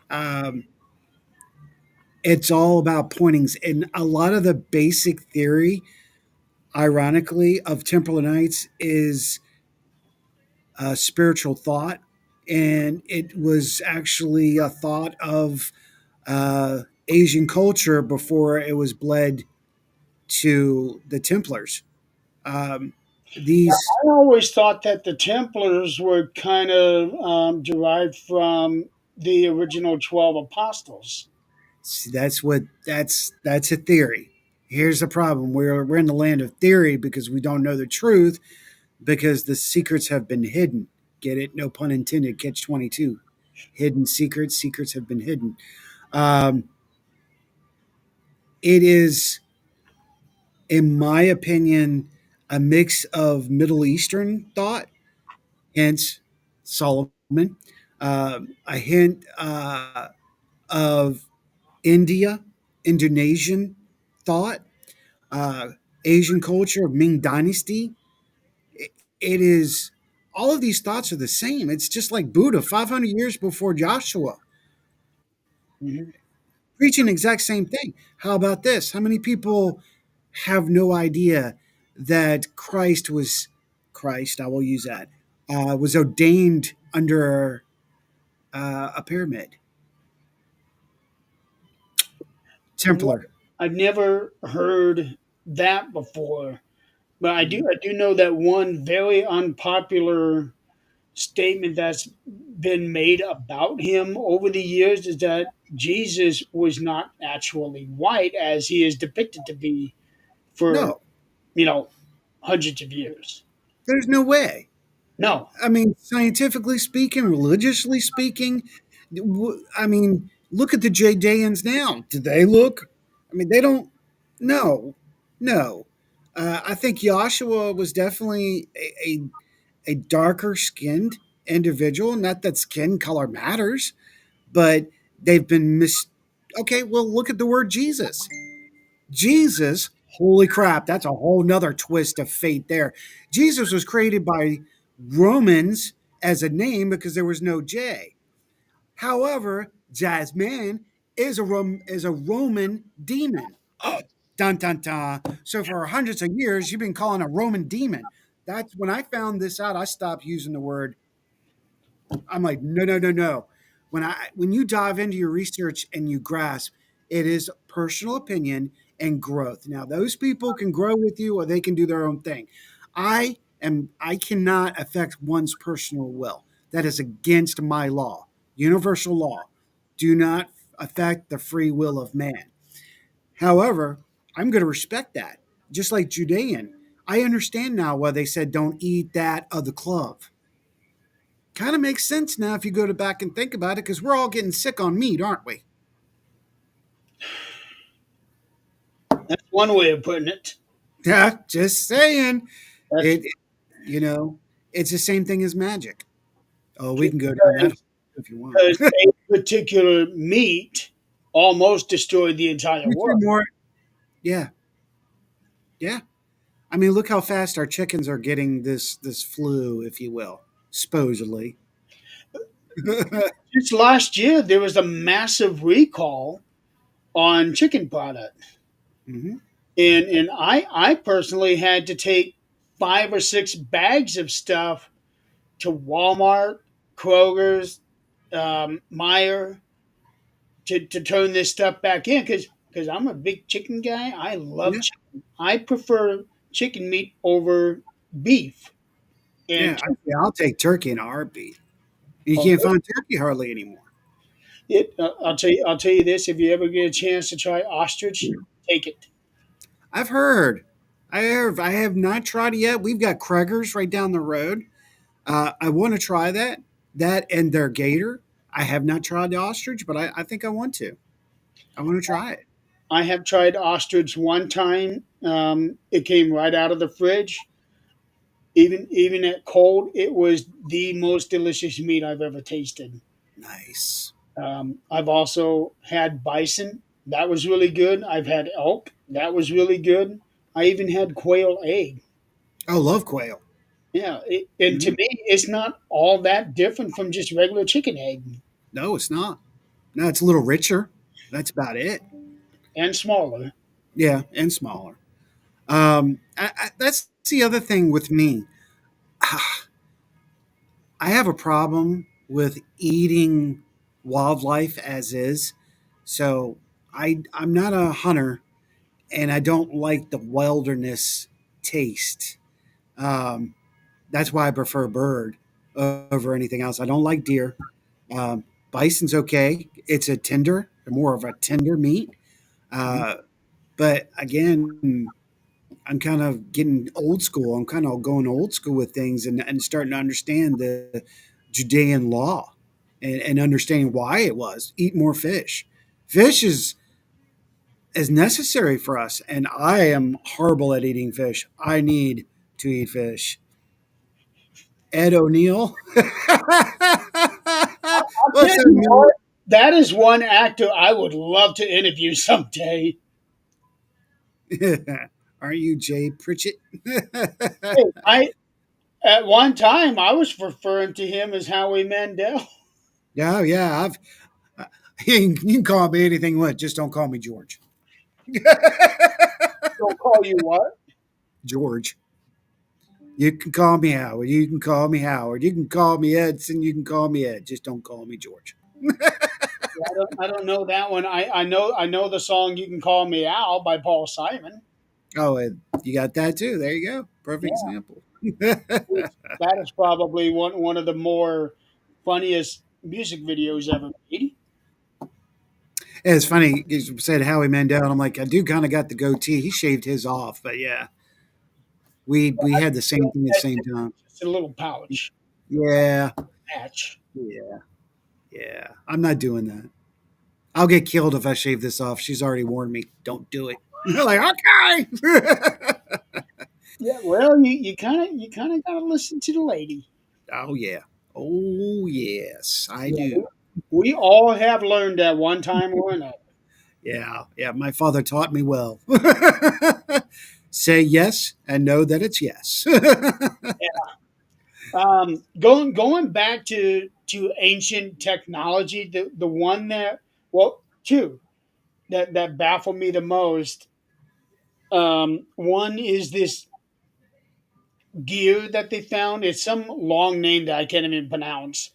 Speaker 2: um, it's all about pointings, and a lot of the basic theory, ironically, of Temple Knights is spiritual thought, and it was actually a thought of Asian culture before it was bled to the Templars. Um, these
Speaker 1: I always thought that the Templars were kind of derived from the original 12 apostles.
Speaker 2: that's what that's a theory. Here's the problem: we're in the land of theory because we don't know the truth because the secrets have been hidden. Get it? No pun intended. Catch 22. Hidden secrets. Secrets have been hidden. Um, it is, in my opinion, a mix of Middle Eastern thought, hence Solomon, a hint of India, Indonesian thought, uh, Asian culture, Ming Dynasty. It is all of these thoughts are the same. It's just like Buddha, 500 years before Joshua,
Speaker 1: Mhm.
Speaker 2: preaching the exact same thing. How about this? How many people have no idea that Christ? I will use that. Was ordained under a pyramid, Templar.
Speaker 1: I've never heard that before, but I do
Speaker 2: Mhm.
Speaker 1: I do know that one very unpopular statement that's been made about him over the years is that Jesus was not actually white as he is depicted to be for,
Speaker 2: No,
Speaker 1: you know, hundreds of years.
Speaker 2: there's no way.
Speaker 1: No.
Speaker 2: I mean, scientifically speaking, religiously speaking, I mean, look at the Judeans now. Do they look? I mean, they don't. No, no. I think Joshua was definitely a darker skinned individual. Not that skin color matters, but they've been mis. Okay, well, look at the word Jesus. Jesus, holy crap, that's a whole nother twist of fate there. Jesus was created by Romans as a name because there was no J. However, Jasmine is a Roman demon. Oh, dun dun dun. So for hundreds of years, you've been calling a Roman demon. That's when I found this out. I stopped using the word. I'm like, no, no, no, no. When you dive into your research and you grasp, it is personal opinion and growth. Now, those people can grow with you or they can do their own thing. I cannot affect one's personal will. That is against my law, universal law. Do not affect the free will of man. However, I'm going to respect that. Just like Judean. I understand now why they said don't eat that of the clove. Kind of makes sense now if you go to back and think about it, because we're all getting sick on meat, aren't we?
Speaker 1: That's one way of putting it.
Speaker 2: Yeah, just saying.
Speaker 1: That's
Speaker 2: It, you know, it's the same thing as magic. Oh, we
Speaker 1: just
Speaker 2: can go down that if you want.
Speaker 1: because a particular meat almost destroyed the entire
Speaker 2: You say
Speaker 1: world.
Speaker 2: more. Yeah, yeah. I mean, look how fast our chickens are getting this flu, if you will, supposedly.
Speaker 1: Just last year, there was a massive recall on chicken product,
Speaker 2: hmm
Speaker 1: and I personally had to take 5 or 6 bags of stuff to Walmart, Kroger's, Meyer to turn this stuff back in because because I'm a big chicken guy. I love
Speaker 2: Yeah,
Speaker 1: chicken. I prefer chicken meat over beef.
Speaker 2: yeah.
Speaker 1: And
Speaker 2: I'll take turkey in a heartbeat. You
Speaker 1: oh,
Speaker 2: can't find turkey hardly anymore.
Speaker 1: I'll tell you this: if you ever get a chance to try ostrich, take it.
Speaker 2: I've heard. I have not tried it yet. We've got Kreger's right down the road. I want to try that. That and their gator. I have not tried the ostrich, but I think I want to. I want to try it.
Speaker 1: I have tried ostrich one time. It came right out of the fridge. Even at cold, it was the most delicious meat I've ever tasted.
Speaker 2: Nice.
Speaker 1: I've also had bison. That was really good. I've had elk. That was really good. I even had quail egg.
Speaker 2: Oh, love quail.
Speaker 1: Yeah, and to
Speaker 2: Mhm.
Speaker 1: me, it's not all that different from just regular chicken egg
Speaker 2: No, it's not. No, it's a little richer. That's about it.
Speaker 1: and smaller.
Speaker 2: Yeah, and smaller. That's the other thing with me. I have a problem with eating wildlife as is. So I'm not a hunter, and I don't like the wilderness taste. Um, that's why I prefer bird over anything else. I don't like deer. Um, Bison's okay. It's a tender, more of a tender meat.
Speaker 1: Mhm.
Speaker 2: Uh, but again, I'm kind of getting old school. I'm kind of going old school with things and starting to understand the Judean law and understanding why it was eat more fish. Fish is necessary for us, and I am horrible at eating fish. I need to eat fish. Ed O'Neill.
Speaker 1: I'll tell
Speaker 2: What's up,
Speaker 1: you
Speaker 2: man?
Speaker 1: what, that is one actor I would love to interview someday.
Speaker 2: Aren't you Jay Pritchett?
Speaker 1: Hey, I at one time I was referring to him as Howie Mandel.
Speaker 2: Yeah, yeah. You can call me anything you want. Just don't call me George.
Speaker 1: Don't call you what?
Speaker 2: George. You can call me Howard. You can call me Howard. You can call me Edson. You can call me Ed. Just don't call me George.
Speaker 1: I don't know that one. I know the song "You Can Call Me Al" by Paul Simon.
Speaker 2: Oh, and you got that too. There you go. Perfect
Speaker 1: Yeah,
Speaker 2: example.
Speaker 1: that is probably one of the more funniest music videos ever made.
Speaker 2: It's funny you said Howie Mandel. And I'm like, I do kind of got the goatee. He shaved his off, but yeah, we had the same thing at the same time.
Speaker 1: Just a little pouch
Speaker 2: Yeah,
Speaker 1: patch.
Speaker 2: yeah, yeah. I'm not doing that. I'll get killed if I shave this off. She's already warned me. Don't do it. Like, okay.
Speaker 1: Yeah, well, you kind of gotta listen to the lady.
Speaker 2: Oh yeah. Oh yes, I
Speaker 1: Yeah,
Speaker 2: do.
Speaker 1: we all have learned at one time or another.
Speaker 2: Yeah, yeah. My father taught me well. Say yes and know that it's yes.
Speaker 1: Going back to ancient technology, the one that well, two that baffled me the most. One is this gear that they found. It's some long name that I can't even pronounce,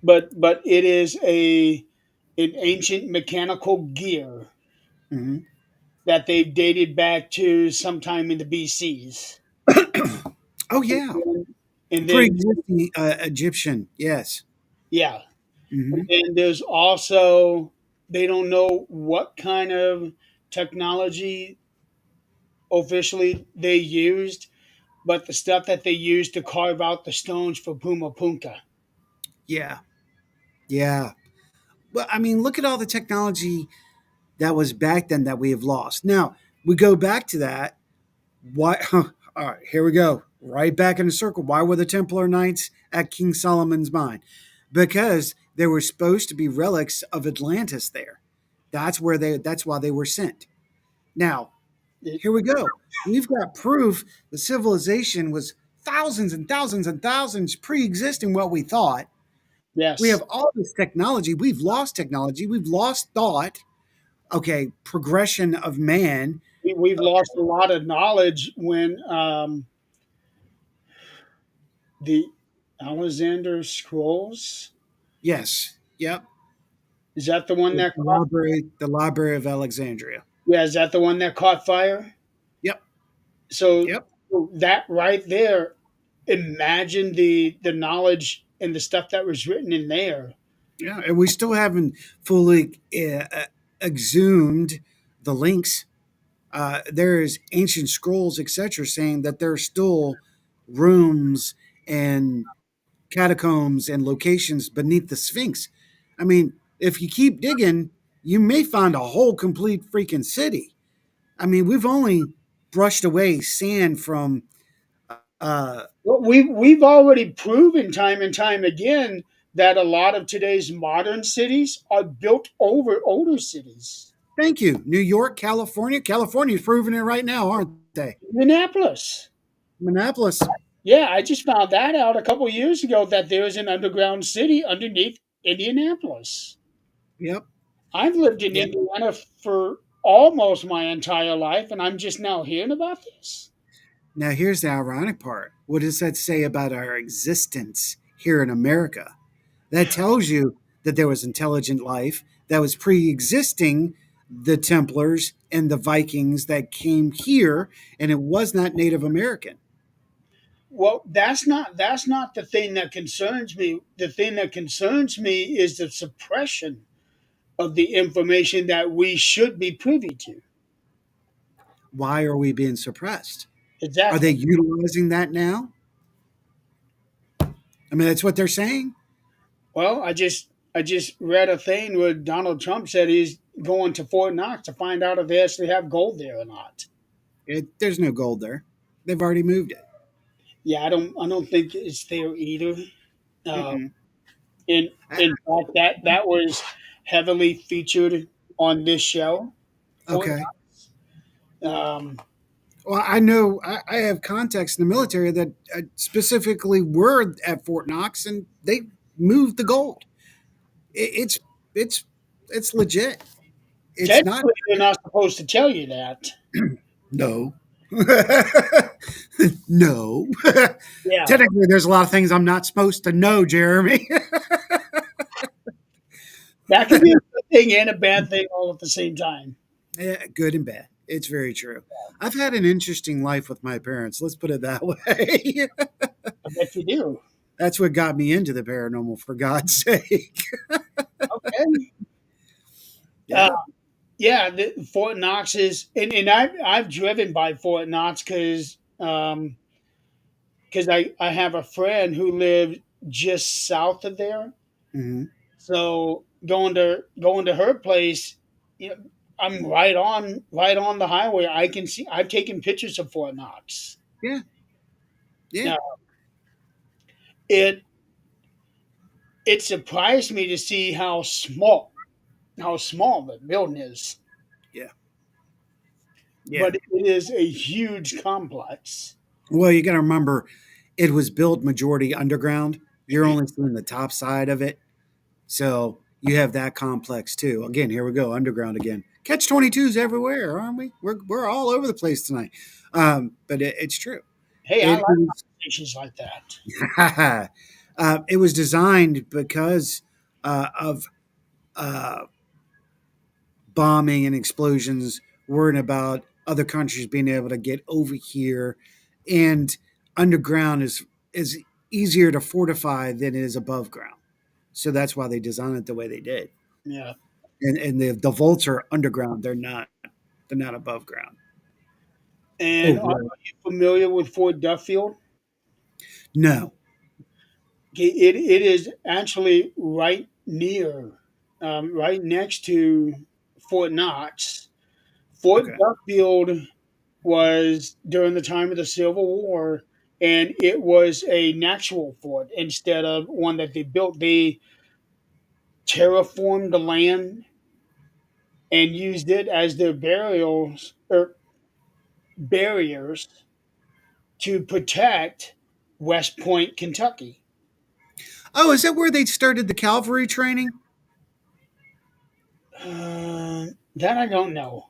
Speaker 1: but it is an ancient mechanical gear
Speaker 2: Mhm.
Speaker 1: that they've dated back to sometime in the BCs.
Speaker 2: Oh
Speaker 1: And
Speaker 2: yeah,
Speaker 1: then, and then
Speaker 2: pre-existing Egyptian. Yes.
Speaker 1: yeah,
Speaker 2: Hmm.
Speaker 1: and there's also they don't know what kind of technology officially they used, but the stuff that they used to carve out the stones for Puma Punka.
Speaker 2: Yeah. Yeah. Well, I mean, look at all the technology that was back then that we have lost. Now we go back to that. Why? All right, here we go. Right back in the circle. Why were the Templar Knights at King Solomon's mine? Because there were supposed to be relics of Atlantis there. That's where they. That's why they were sent. Now,
Speaker 1: It,
Speaker 2: here we go. We've got proof the civilization was thousands and thousands and thousands pre-existing what we thought. We
Speaker 1: yes,
Speaker 2: have all this technology. We've lost technology. We've lost thought. Okay, progression of man.
Speaker 1: we've lost a lot of knowledge when the Alexander Scrolls.
Speaker 2: Yes. Yep.
Speaker 1: Is that the one
Speaker 2: The
Speaker 1: that caught?
Speaker 2: Library of Alexandria.
Speaker 1: Yeah, is that the one that caught fire?
Speaker 2: Yep.
Speaker 1: So
Speaker 2: Yep.
Speaker 1: that right there, imagine the knowledge and the stuff that was written in there.
Speaker 2: Yeah, and we still haven't fully exhumed the links. There's ancient scrolls, etc., saying that there are still rooms and catacombs and locations beneath the Sphinx. I mean, if you keep digging, you may find a whole complete freaking city. I mean, we've only brushed away sand from. Uh,
Speaker 1: Well, we've already proven time and time again that a lot of today's modern cities are built over older cities.
Speaker 2: Thank you, New York, California. California's proving it right now, aren't they?
Speaker 1: Minneapolis.
Speaker 2: Minneapolis.
Speaker 1: Yeah, I just found that out a couple years ago that there is an underground city underneath Indianapolis.
Speaker 2: Yep.
Speaker 1: I've lived in
Speaker 2: Yep.
Speaker 1: Indiana for almost my entire life, and I'm just now hearing about this.
Speaker 2: Now, here's the ironic part. What does that say about our existence here in America? That tells you that there was intelligent life that was pre existing the Templars and the Vikings that came here, and it was not Native American.
Speaker 1: Well, that's not the thing that concerns me. The thing that concerns me is the suppression of the information that we should be privy to.
Speaker 2: Why are we being suppressed? Are they
Speaker 1: Exactly.
Speaker 2: utilizing that now? I mean, that's what they're saying.
Speaker 1: Well, I just read a thing where Donald Trump said he's going to Fort Knox to find out if they actually have gold there or not.
Speaker 2: There's no gold there. They've already moved it.
Speaker 1: Yeah, I don't think it's there either. Uh,
Speaker 2: Mm-mm.
Speaker 1: in in fact, that was heavily featured on this show. Fort
Speaker 2: Okay.
Speaker 1: Knox.
Speaker 2: Well, I know I have contacts in the military that specifically were at Fort Knox, and they moved the gold. It's it's it's legit. It's not.
Speaker 1: Technically, they're not supposed to tell you that.
Speaker 2: No. No.
Speaker 1: Yeah,
Speaker 2: Technically, there's a lot of things I'm not supposed to know, Jeremy.
Speaker 1: that can be a good thing and a bad thing all at the same time.
Speaker 2: Yeah, good and bad. It's very true. I've had an interesting life with my parents. Let's put it that way.
Speaker 1: I bet you do.
Speaker 2: That's what got me into the paranormal, for God's sake.
Speaker 1: Okay. Uh,
Speaker 2: Yeah.
Speaker 1: yeah, Fort Knox is, and I've driven by Fort Knox because I have a friend who lived just south of there.
Speaker 2: Hmm.
Speaker 1: So going to her place, you know, I'm right on the highway. I can see. I've taken pictures of Fort Knox.
Speaker 2: Yeah. Yeah.
Speaker 1: Now it it surprised me to see how small the building is,
Speaker 2: Yeah. Yeah.
Speaker 1: but it is a huge complex.
Speaker 2: Well, you got to remember, it was built majority underground. You're only seeing the top side of it. So you have that complex too. Again, here we go, underground again. Catch 22s everywhere, aren't we? We're all over the place tonight. But it's true.
Speaker 1: Hey, I
Speaker 2: It
Speaker 1: like
Speaker 2: was,
Speaker 1: conversations like that.
Speaker 2: it was designed because of uh, bombing and explosions, worrying about other countries being able to get over here, and underground is easier to fortify than it is above ground. So that's why they designed it the way they did.
Speaker 1: Yeah.
Speaker 2: And the vaults are underground. They're not above ground.
Speaker 1: And are
Speaker 2: Oh
Speaker 1: you familiar with Fort Duffield?
Speaker 2: no.
Speaker 1: It is actually right next to Fort Knox. Fort
Speaker 2: Okay.
Speaker 1: Duffield was during the time of the Civil War, and it was a natural fort instead of one that they built. They terraformed the land and used it as their burials or barriers to protect West Point, Kentucky.
Speaker 2: Oh, is that where they started the cavalry training?
Speaker 1: That I don't know.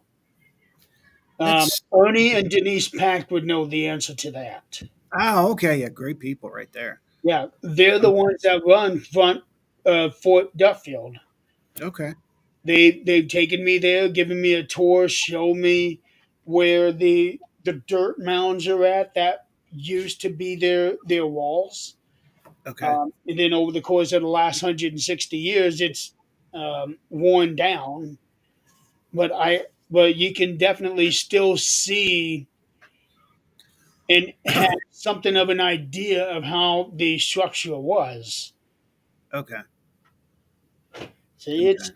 Speaker 2: That's
Speaker 1: Ernie and Denise Pack would know the answer to that.
Speaker 2: oh, okay, yeah, great people right there.
Speaker 1: Yeah, they're the
Speaker 2: Okay.
Speaker 1: ones that run front Fort Duffield.
Speaker 2: Okay.
Speaker 1: They've taken me there, given me a tour, show me where the dirt mounds are at that used to be their walls.
Speaker 2: Okay.
Speaker 1: And then over the course of the last 160 years, it's worn down. But you can definitely still see and have something of an idea of how the structure was.
Speaker 2: Okay.
Speaker 1: So
Speaker 2: Okay.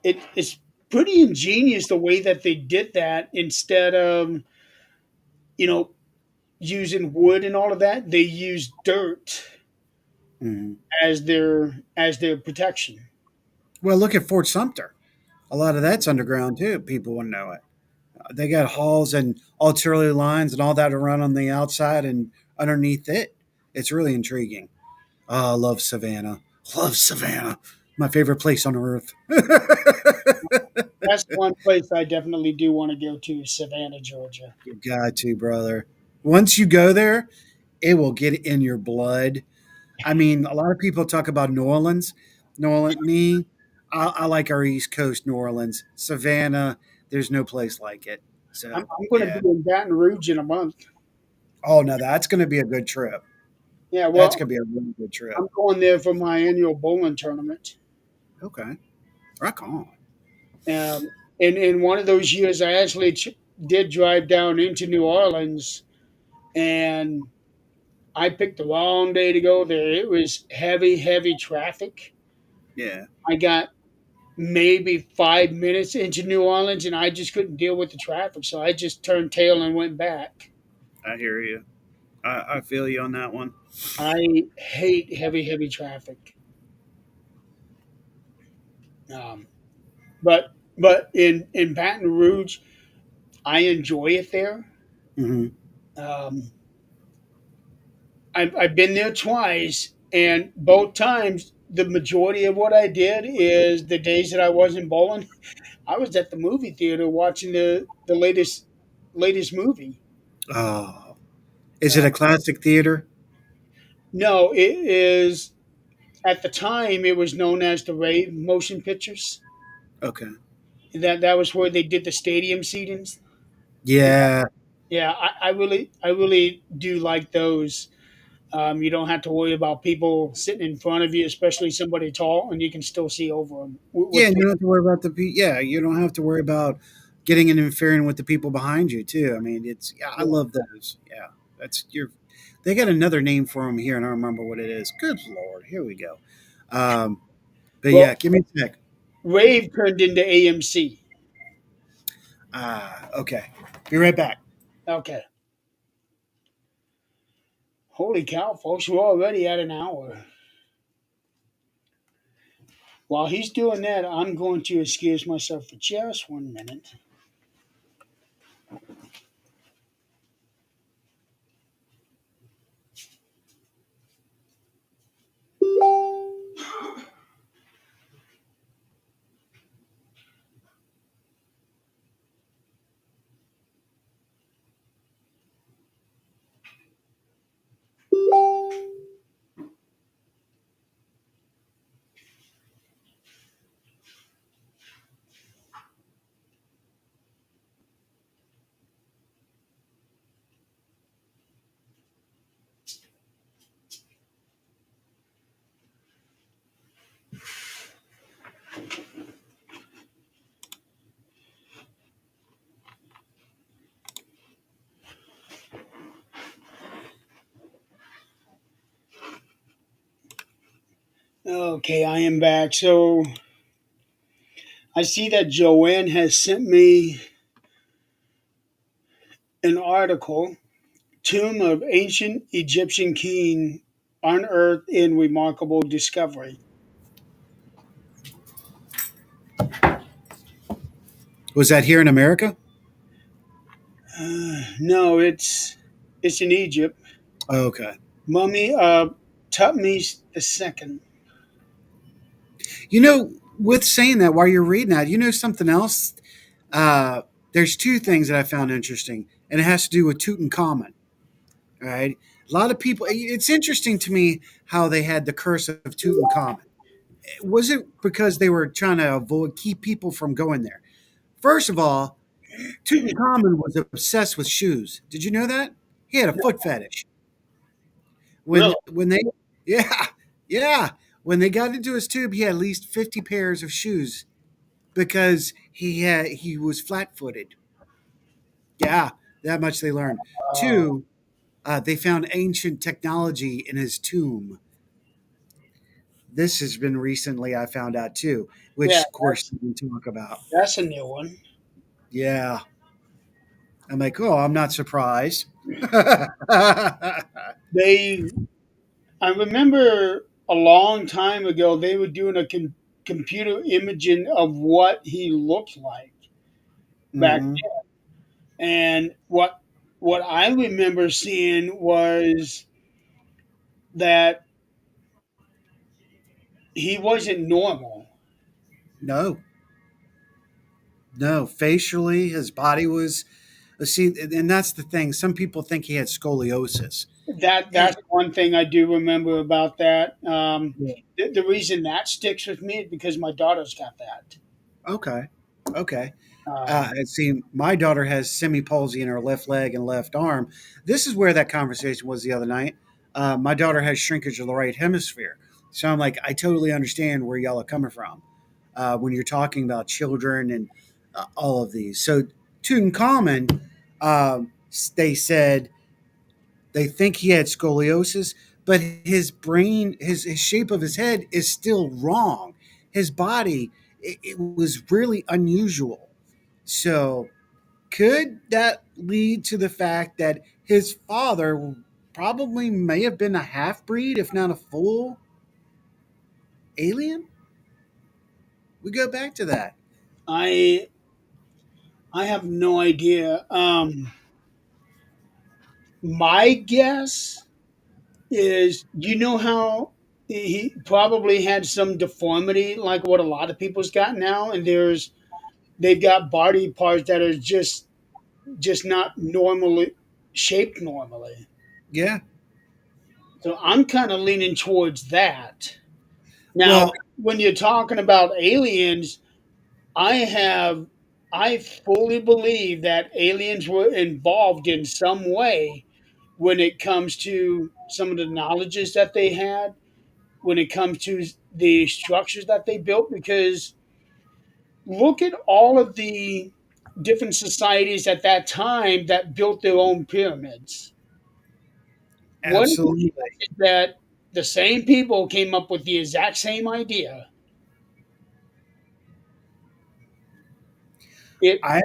Speaker 1: it's pretty ingenious the way that they did that instead of you know using wood and all of that. They used dirt
Speaker 2: Hmm.
Speaker 1: as their protection.
Speaker 2: Well, look at Fort Sumter. A lot of that's underground too. People wouldn't know it. They got halls and artillery lines and all that around on the outside and underneath it. It's really intriguing. Oh, I love Savannah. Love Savannah. My favorite place on earth.
Speaker 1: That's one place I definitely do want to go to, Savannah, Georgia.
Speaker 2: You got to, brother. Once you go there, it will get in your blood. I mean, a lot of people talk about New Orleans. New Orleans, me, I like our East Coast New Orleans. Savannah, there's no place like it. So,
Speaker 1: I'm going to
Speaker 2: yeah.
Speaker 1: be in Baton Rouge in a month.
Speaker 2: Oh, no, that's going to be a good trip.
Speaker 1: Yeah,
Speaker 2: That's
Speaker 1: well,
Speaker 2: going to be a really good trip.
Speaker 1: I'm going there for my annual bowling tournament.
Speaker 2: Okay. Rock on.
Speaker 1: Um, and in one of those years, I actually did drive down into New Orleans, and I picked the wrong day to go there. It was heavy, heavy traffic.
Speaker 2: Yeah,
Speaker 1: I got maybe 5 minutes into New Orleans, and I just couldn't deal with the traffic, so I just turned tail and went back.
Speaker 2: I hear you. I feel you on that one.
Speaker 1: I hate heavy, heavy traffic. Um, but in Baton Rouge, I enjoy it there.
Speaker 2: Hmm.
Speaker 1: Um, I've been there twice, and both times the majority of what I did is the days that I wasn't bowling, I was at the movie theater watching the latest movie.
Speaker 2: Oh, is it
Speaker 1: Uh,
Speaker 2: a classic theater?
Speaker 1: no, it is at the time it was known as the Rave Motion Pictures.
Speaker 2: Okay.
Speaker 1: That was where they did the stadium seatings.
Speaker 2: Yeah,
Speaker 1: Yeah, I really do like those. You don't have to worry about people sitting in front of you, especially somebody tall, and you can still see over them.
Speaker 2: yeah,
Speaker 1: With
Speaker 2: and you don't have to worry about yeah, you don't have to worry about getting and interfering with the people behind you too. I mean, it's yeah, I
Speaker 1: yeah.
Speaker 2: love those. Yeah, that's your. They got another name for them here, and I don't remember what it is. Good lord, here we go. Um, but
Speaker 1: Well,
Speaker 2: yeah, give me a sec.
Speaker 1: Rave turned into AMC.
Speaker 2: Okay, be right back.
Speaker 1: Okay. Holy cow, folks, we're already at an hour. While he's doing that, I'm going to excuse myself for just 1 minute. Okay, I am back. So I see that Joanne has sent me an article, Tomb of Ancient Egyptian King Unearthed in Remarkable Discovery.
Speaker 2: Was that here in America?
Speaker 1: No, it's in Egypt.
Speaker 2: Okay.
Speaker 1: Mummy Tutmos II.
Speaker 2: You know, with saying that, while you're reading that, you know something else. Uh, there's two things that I found interesting, and it has to do with Tutankhamun. Right? A lot of people. It's interesting to me how they had the curse of Tutankhamun. Was it because they were trying to avoid keep people from going there? First of all, Tutankhamun was obsessed with shoes. Did you know that? He had a foot fetish.
Speaker 1: Really?
Speaker 2: When they yeah, yeah, when they got into his tube, he had at least 50 pairs of shoes because he was flat-footed. Yeah, that much they learned.
Speaker 1: Uh,
Speaker 2: Two, they found ancient technology in his tomb. This has been recently I found out too,
Speaker 1: yeah,
Speaker 2: which of course you can talk about.
Speaker 1: that's a new one.
Speaker 2: Yeah. I'm like, oh, I'm not surprised.
Speaker 1: They, I remember a long time ago they were doing a computer imaging of what he looked like back
Speaker 2: hmm
Speaker 1: then. And what I remember seeing was that he wasn't normal.
Speaker 2: No, no. Facially, his body was. See, and that's the thing. Some people think he had scoliosis.
Speaker 1: That's one thing I do remember about that.
Speaker 2: Yeah.
Speaker 1: The reason that sticks with me is because my daughter's got that.
Speaker 2: Okay. Okay.
Speaker 1: Um,
Speaker 2: See, my daughter has semi palsy in her left leg and left arm. This is where that conversation was the other night. My daughter has shrinkage of the right hemisphere. So I'm like, I totally understand where y'all are coming from when you're talking about children and all of these. So Tutankhamun, they said they think he had scoliosis, but his brain, his shape of his head is still wrong. His body, it was really unusual. So, could that lead to the fact that his father probably may have been a half breed, if not a full alien? We go back to that.
Speaker 1: I I have no idea. My guess is you know how he probably had some deformity like what a lot of people's got now, and they've got body parts that are just not normally shaped normally.
Speaker 2: Yeah.
Speaker 1: So I'm kind of leaning towards that. Now,
Speaker 2: Well,
Speaker 1: when you're talking about aliens, I have I fully believe that aliens were involved in some way when it comes to some of the knowledges that they had, when it comes to the structures that they built, because look at all of the different societies at that time that built their own pyramids. What if it
Speaker 2: absolutely.
Speaker 1: is that the same people came up with the exact same idea? It
Speaker 2: I,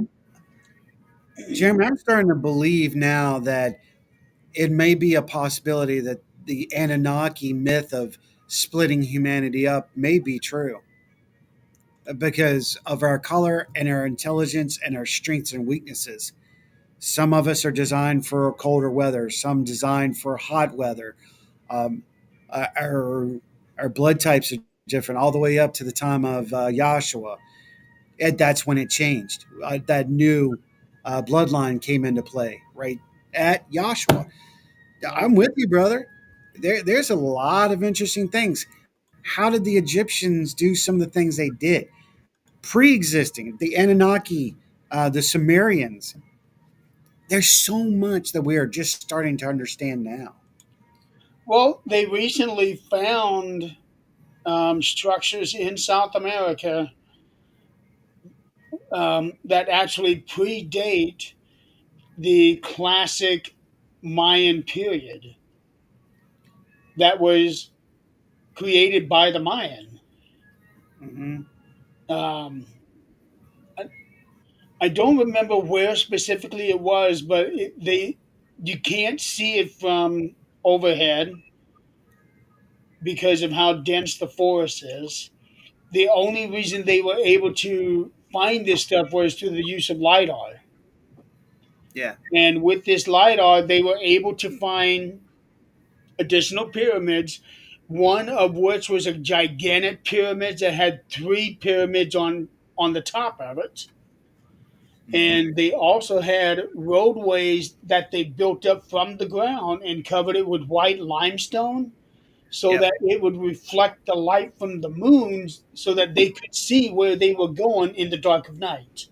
Speaker 2: Jeremy, I'm starting to believe now that it may be a possibility that the Anunnaki myth of splitting humanity up may be true because of our color and our intelligence and our strengths and weaknesses. Some of us are designed for colder weather, some designed for hot weather. Um, our our blood types are different all the way up to the time of Yahshua. And that's when it changed. That new bloodline came into play, right at Yahshua. I'm with you, brother. There's a lot of interesting things. How did the Egyptians do some of the things they did? Pre-existing, the Anunnaki, the Sumerians. There's so much that we are just starting to understand now.
Speaker 1: well, they recently found structures in South America that actually predate the classic Mayan period that was created by the Mayan.
Speaker 2: hmm
Speaker 1: Um, I, I don't remember where specifically it was, but they you can't see it from overhead because of how dense the forest is. The only reason they were able to find this stuff was through the use of lidar.
Speaker 2: Yeah.
Speaker 1: And with this lidar, they were able to find additional pyramids, one of which was a gigantic pyramid that had three pyramids on the top of it. And they also had roadways that they built up from the ground and covered it with white limestone so
Speaker 2: Yep.
Speaker 1: that it would reflect the light from the moons so that they could see where they were going in the dark of night.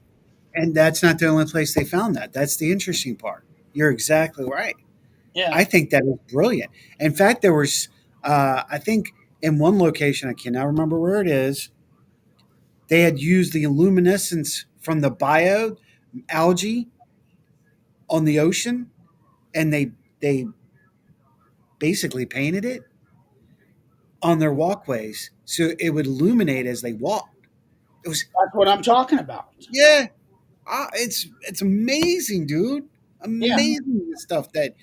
Speaker 2: And that's not the only place they found that. That's the interesting part. You're exactly right.
Speaker 1: Yeah.
Speaker 2: I think that is brilliant. In fact, there was, I think, in one location, I cannot remember where it is, they had used the luminescence from the bio algae on the ocean, and they basically painted it on their walkways so it would illuminate as they walked. It was
Speaker 1: That's what I'm talking about.
Speaker 2: yeah, it's amazing, dude.
Speaker 1: Yeah.
Speaker 2: Amazing stuff that.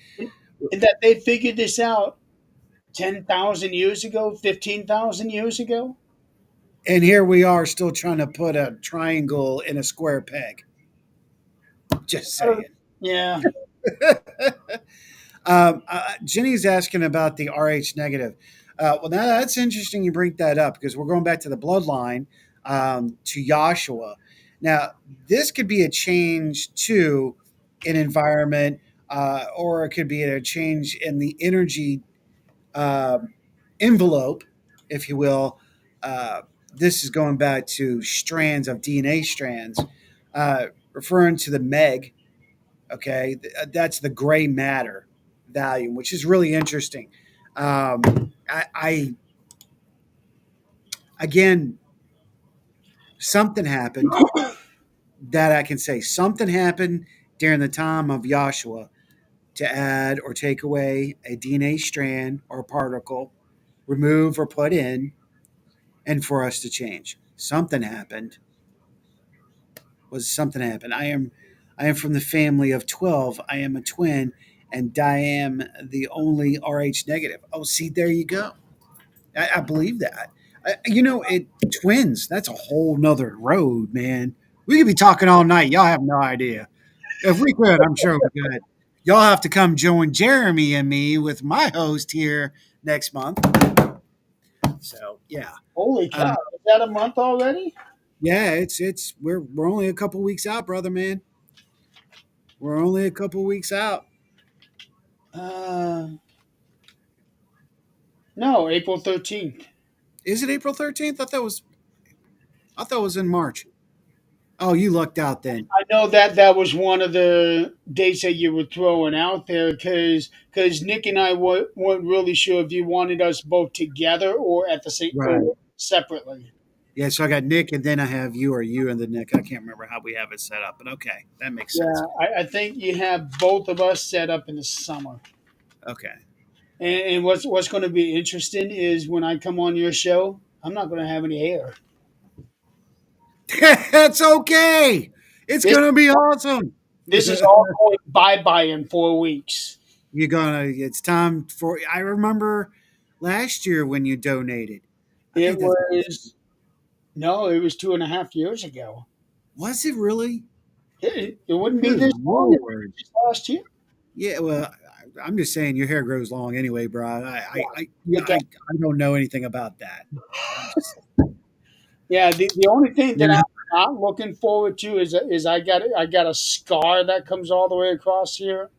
Speaker 1: And that they figured this out 10,000 years ago, 15,000 years ago.
Speaker 2: And here we are still trying to put a triangle in a square peg. Just
Speaker 1: Uh,
Speaker 2: saying.
Speaker 1: yeah.
Speaker 2: Jenny's asking about the RH negative. Well, now that's interesting you bring that up because we're going back to the bloodline to Joshua. Now, this could be a change to an environment, or it could be a change in the energy uh, envelope, if you will. Uh, this is going back to strands of DNA strands, referring to the Meg. Okay, that's the gray matter volume, which is really interesting. I again, something happened that I can say something happened during the time of Joshua to add or take away a DNA strand or particle, remove or put in, and for us to change. Something happened. Was something happened? I am from the family of 12. I am a twin, and I am the only RH negative. Oh, see, there you go. I believe that. It twins. That's a whole nother road, man. We could be talking all night. Y'all have no idea. If we could, I'm sure we could. Y'all have to come join Jeremy and me with my host here next month. So yeah,
Speaker 1: Holy
Speaker 2: uh,
Speaker 1: cow. Is that a month already?
Speaker 2: yeah. It's we're only a couple weeks out, brother man. We're only a couple weeks out.
Speaker 1: Uh, no, April 13th.
Speaker 2: Is it April 13th? I thought it was in March. Oh, you lucked out then.
Speaker 1: I know that that was one of the dates that you were throwing out there because Nick and I weren't really sure if you wanted us both together or at the same
Speaker 2: Right.
Speaker 1: or separately.
Speaker 2: Yeah, so I got Nick, and then I have you or you and the Nick. I can't remember how we have it set up, but okay, that makes sense.
Speaker 1: Yeah, I think you have both of us set up in the summer.
Speaker 2: Okay.
Speaker 1: And what's going to be interesting is when I come on your show, I'm not going to have any hair.
Speaker 2: That's okay. It's
Speaker 1: This
Speaker 2: gonna be awesome.
Speaker 1: this is all going bye bye in 4 weeks.
Speaker 2: You're gonna. It's time for. I remember last year when you donated. I
Speaker 1: It
Speaker 2: think that's.
Speaker 1: was no, it was 2.5 years ago.
Speaker 2: Was it really?
Speaker 1: It wouldn't be
Speaker 2: Good
Speaker 1: this long if
Speaker 2: lord.
Speaker 1: it was last year.
Speaker 2: Yeah. Well, I'm just saying your hair grows long anyway, bro.
Speaker 1: It does.
Speaker 2: I don't know anything about that. I'm just.
Speaker 1: Yeah, the only thing that
Speaker 2: Yeah.
Speaker 1: I'm not looking forward to is I got a scar that comes all the way across here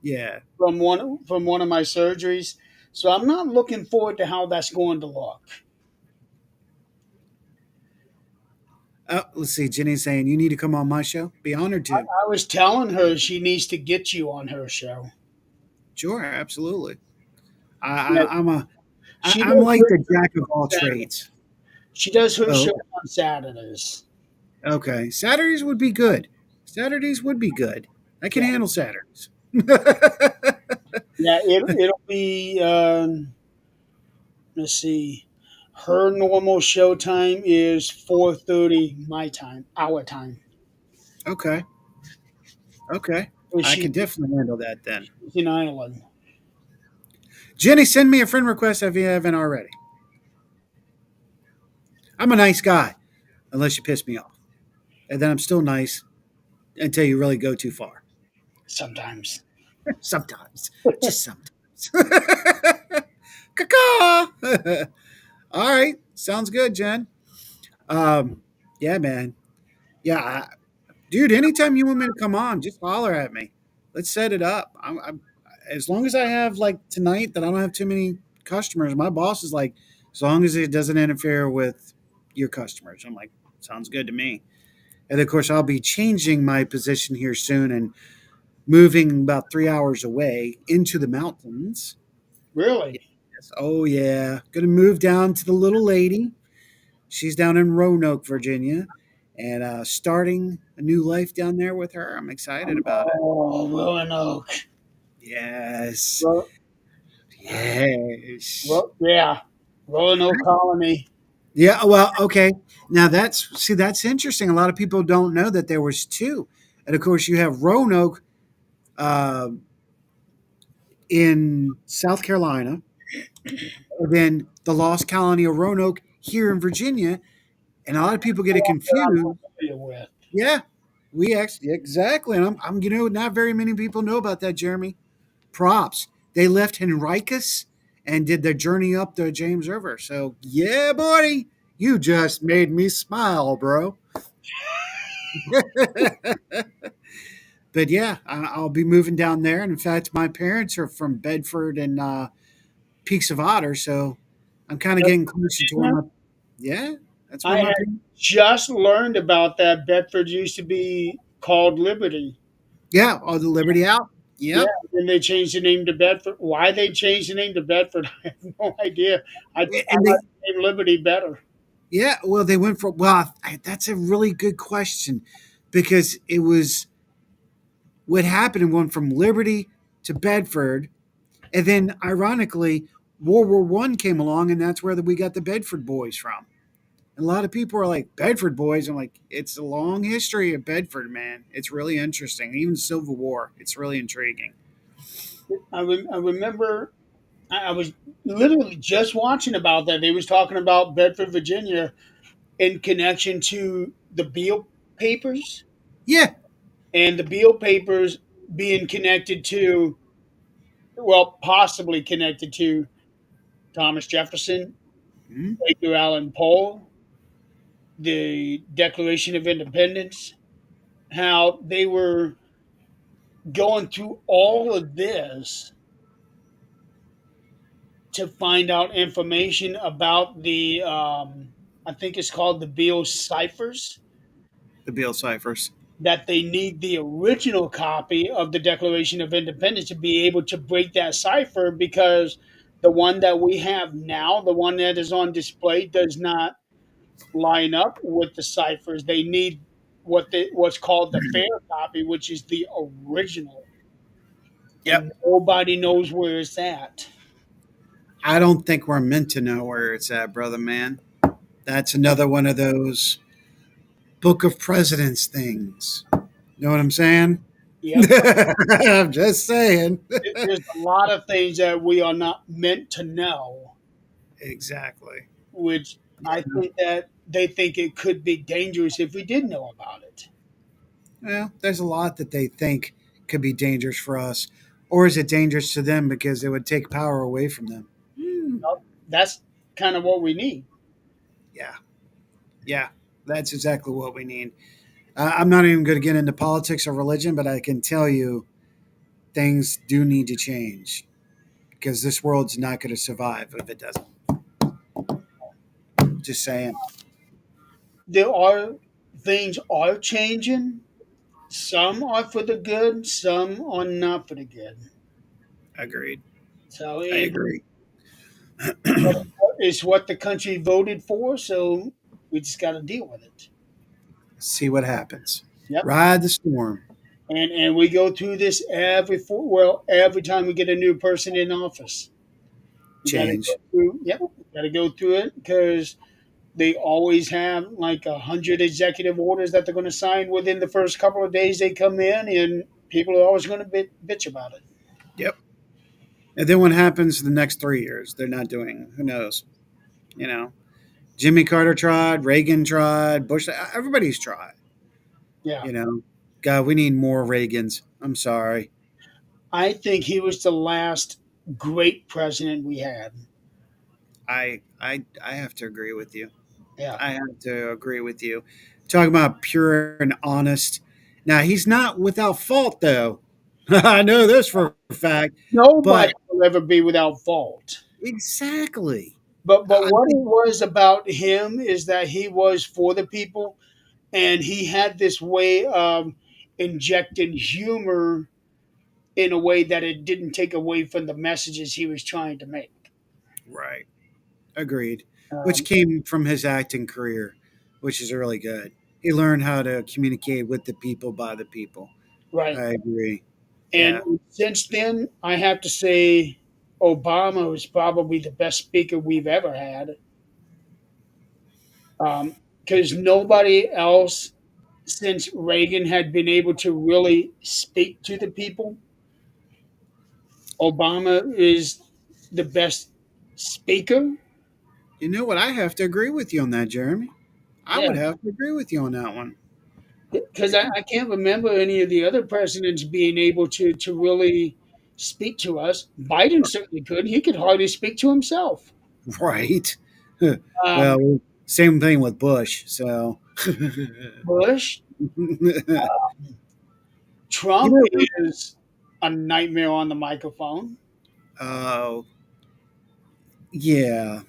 Speaker 2: Yeah.
Speaker 1: from one of my surgeries. So I'm not looking forward to how that's going to look.
Speaker 2: Let's see. Jenny's saying you need to come on my show. Be honored to.
Speaker 1: I was telling her she needs to get you on her show.
Speaker 2: Sure. Absolutely.
Speaker 1: Yeah, she
Speaker 2: I'm
Speaker 1: does
Speaker 2: like
Speaker 1: her
Speaker 2: the
Speaker 1: show
Speaker 2: jack of
Speaker 1: on
Speaker 2: all
Speaker 1: Saturday.
Speaker 2: trades.
Speaker 1: She does her
Speaker 2: Oh,
Speaker 1: show on Saturdays.
Speaker 2: okay. Saturdays would be good. Saturdays would be good. I can
Speaker 1: Yeah,
Speaker 2: handle Saturdays.
Speaker 1: yeah. It'll be. Let's see. Her normal show time is 4:30 my time, our time.
Speaker 2: Okay. Okay.
Speaker 1: And
Speaker 2: I
Speaker 1: she's
Speaker 2: can definitely handle that then.
Speaker 1: in Ireland.
Speaker 2: Jenny, send me a friend request if you haven't already. I'm a nice guy, unless you piss me off. And then I'm still nice until you really go too far.
Speaker 1: Sometimes.
Speaker 2: Sometimes. Just sometimes. Caca. All right. Sounds good, Jen. Um, yeah, man. Yeah, dude, anytime you want me to come on, just holler at me. Let's set it up. As long as I have like tonight that I don't have too many customers. My boss is like, as long as it doesn't interfere with your customers. I'm like, sounds good to me. And of course, I'll be changing my position here soon and moving about 3 hours away into the mountains.
Speaker 1: Really?
Speaker 2: Yes. Oh yeah, gonna move down to the little lady. She's down in Roanoke, Virginia, and starting a new life down there with her. I'm excited about it.
Speaker 1: Oh, Roanoke.
Speaker 2: Yes,
Speaker 1: Ro-
Speaker 2: yes.
Speaker 1: yeah, Roanoke Colony.
Speaker 2: Yeah, well, okay. Now that's interesting. A lot of people don't know that there was two, and of course you have Roanoke uh, in South Carolina, and then the lost colony of Roanoke here in Virginia, and a lot of people get it
Speaker 1: That I'm
Speaker 2: confused.
Speaker 1: familiar with.
Speaker 2: Yeah, we actually exactly, and not very many people know about that, Jeremy. Props. They left Henricus and did their journey up the James River. So yeah, buddy, you just made me smile, bro. But yeah, I'll be moving down there. And in fact, my parents are from Bedford and Peaks of Otter, so I'm kind of getting closer to where my yeah, that's where
Speaker 1: I
Speaker 2: my
Speaker 1: had
Speaker 2: parents.
Speaker 1: just learned about that. Bedford used to be called Liberty.
Speaker 2: Yeah, oh, the Liberty out.
Speaker 1: Yeah,
Speaker 2: Yep,
Speaker 1: and they changed the name to Bedford. Why they changed the name to Bedford, I have no idea. I
Speaker 2: and
Speaker 1: like
Speaker 2: they
Speaker 1: the name Liberty better.
Speaker 2: yeah, well they went for that's a really good question because it was what happened and went from Liberty to Bedford, and then ironically, World War I came along, and that's where we got the Bedford Boys from. And a lot of people are like Bedford Boys. I'm like, it's a long history of Bedford, man. It's really interesting. Even Civil War, it's really intriguing.
Speaker 1: I remember I was literally just watching about that. They was talking about Bedford, Virginia, in connection to the Beale papers,
Speaker 2: Yeah,
Speaker 1: and the Beale papers being connected to, well, possibly connected to Thomas Jefferson,
Speaker 2: mhm.
Speaker 1: Edgar Allan Poe, the Declaration of Independence, how they were going through all of this to find out information about the, I think it's called the Beale ciphers,
Speaker 2: The Beale ciphers.
Speaker 1: that they need the original copy of the Declaration of Independence to be able to break that cipher, because the one that we have now, the one that is on display, does not line up with the ciphers. They need what's called the fair copy, which is the original,
Speaker 2: Yep.
Speaker 1: and nobody knows where it's at.
Speaker 2: I don't think we're meant to know where it's at, brother man. That's another one of those Book of Presidents things. You know what I'm saying?
Speaker 1: Yep,
Speaker 2: I'm just saying.
Speaker 1: there's a lot of things that we are not meant to know,
Speaker 2: Exactly.
Speaker 1: which I think that they think it could be dangerous if we did know about it.
Speaker 2: Well, there's a lot that they think could be dangerous for us. Or is it dangerous to them because it would take power away from them? Hmm.
Speaker 1: Well, that's kind of what we need.
Speaker 2: Yeah. Yeah. That's exactly what we need. I'm not even going to get into politics or religion, but I can tell you things do need to change because this world's not going to survive if it doesn't. Just saying.
Speaker 1: There are things are changing. Some are for the good, some are not for the good.
Speaker 2: Agreed.
Speaker 1: So
Speaker 2: I
Speaker 1: it,
Speaker 2: agree.
Speaker 1: it's what the country voted for. So we just got to deal with it.
Speaker 2: See what happens.
Speaker 1: Yep.
Speaker 2: Ride the storm.
Speaker 1: And we go through this every time we get a new person in office. We got to go
Speaker 2: Change.
Speaker 1: through. Yep. We got to go through it because they always have like 100 executive orders that they're going to sign within the first couple of days they come in, and people are always going to bitch about it.
Speaker 2: Yep. And then what happens the next 3 years? They're not doing. Who knows? You know, Jimmy Carter tried, Reagan tried, Bush. Everybody's tried.
Speaker 1: Yeah.
Speaker 2: You know, God, we need more Reagans. I'm sorry.
Speaker 1: I think he was the last great president we had.
Speaker 2: I have to agree with you.
Speaker 1: Yeah.
Speaker 2: I have to agree with you. Talking about pure and honest. Now he's not without fault, though. I know this for a fact. But
Speaker 1: Nobody will ever be without fault.
Speaker 2: Exactly.
Speaker 1: But
Speaker 2: I
Speaker 1: what it
Speaker 2: think
Speaker 1: was about him is that he was for the people, and he had this way of injecting humor in a way that it didn't take away from the messages he was trying to make.
Speaker 2: right. Agreed. Which
Speaker 1: Um,
Speaker 2: came from his acting career, which is really good. He learned how to communicate with the people by the people.
Speaker 1: right.
Speaker 2: I agree.
Speaker 1: And
Speaker 2: Yeah.
Speaker 1: since then, I have to say Obama was probably the best speaker we've ever had, because nobody else since Reagan had been able to really speak to the people. Obama is the best speaker.
Speaker 2: You know what? I have to agree with you on that, Jeremy. I
Speaker 1: Yeah,
Speaker 2: would have to agree with you on that one.
Speaker 1: because I can't remember any of the other presidents being able to really speak to us. Biden certainly could. He could hardly speak to himself.
Speaker 2: Right.
Speaker 1: Um,
Speaker 2: Well, same thing with Bush. So,
Speaker 1: Bush,
Speaker 2: you
Speaker 1: Trump
Speaker 2: know,
Speaker 1: is a nightmare on the microphone.
Speaker 2: uh, yeah,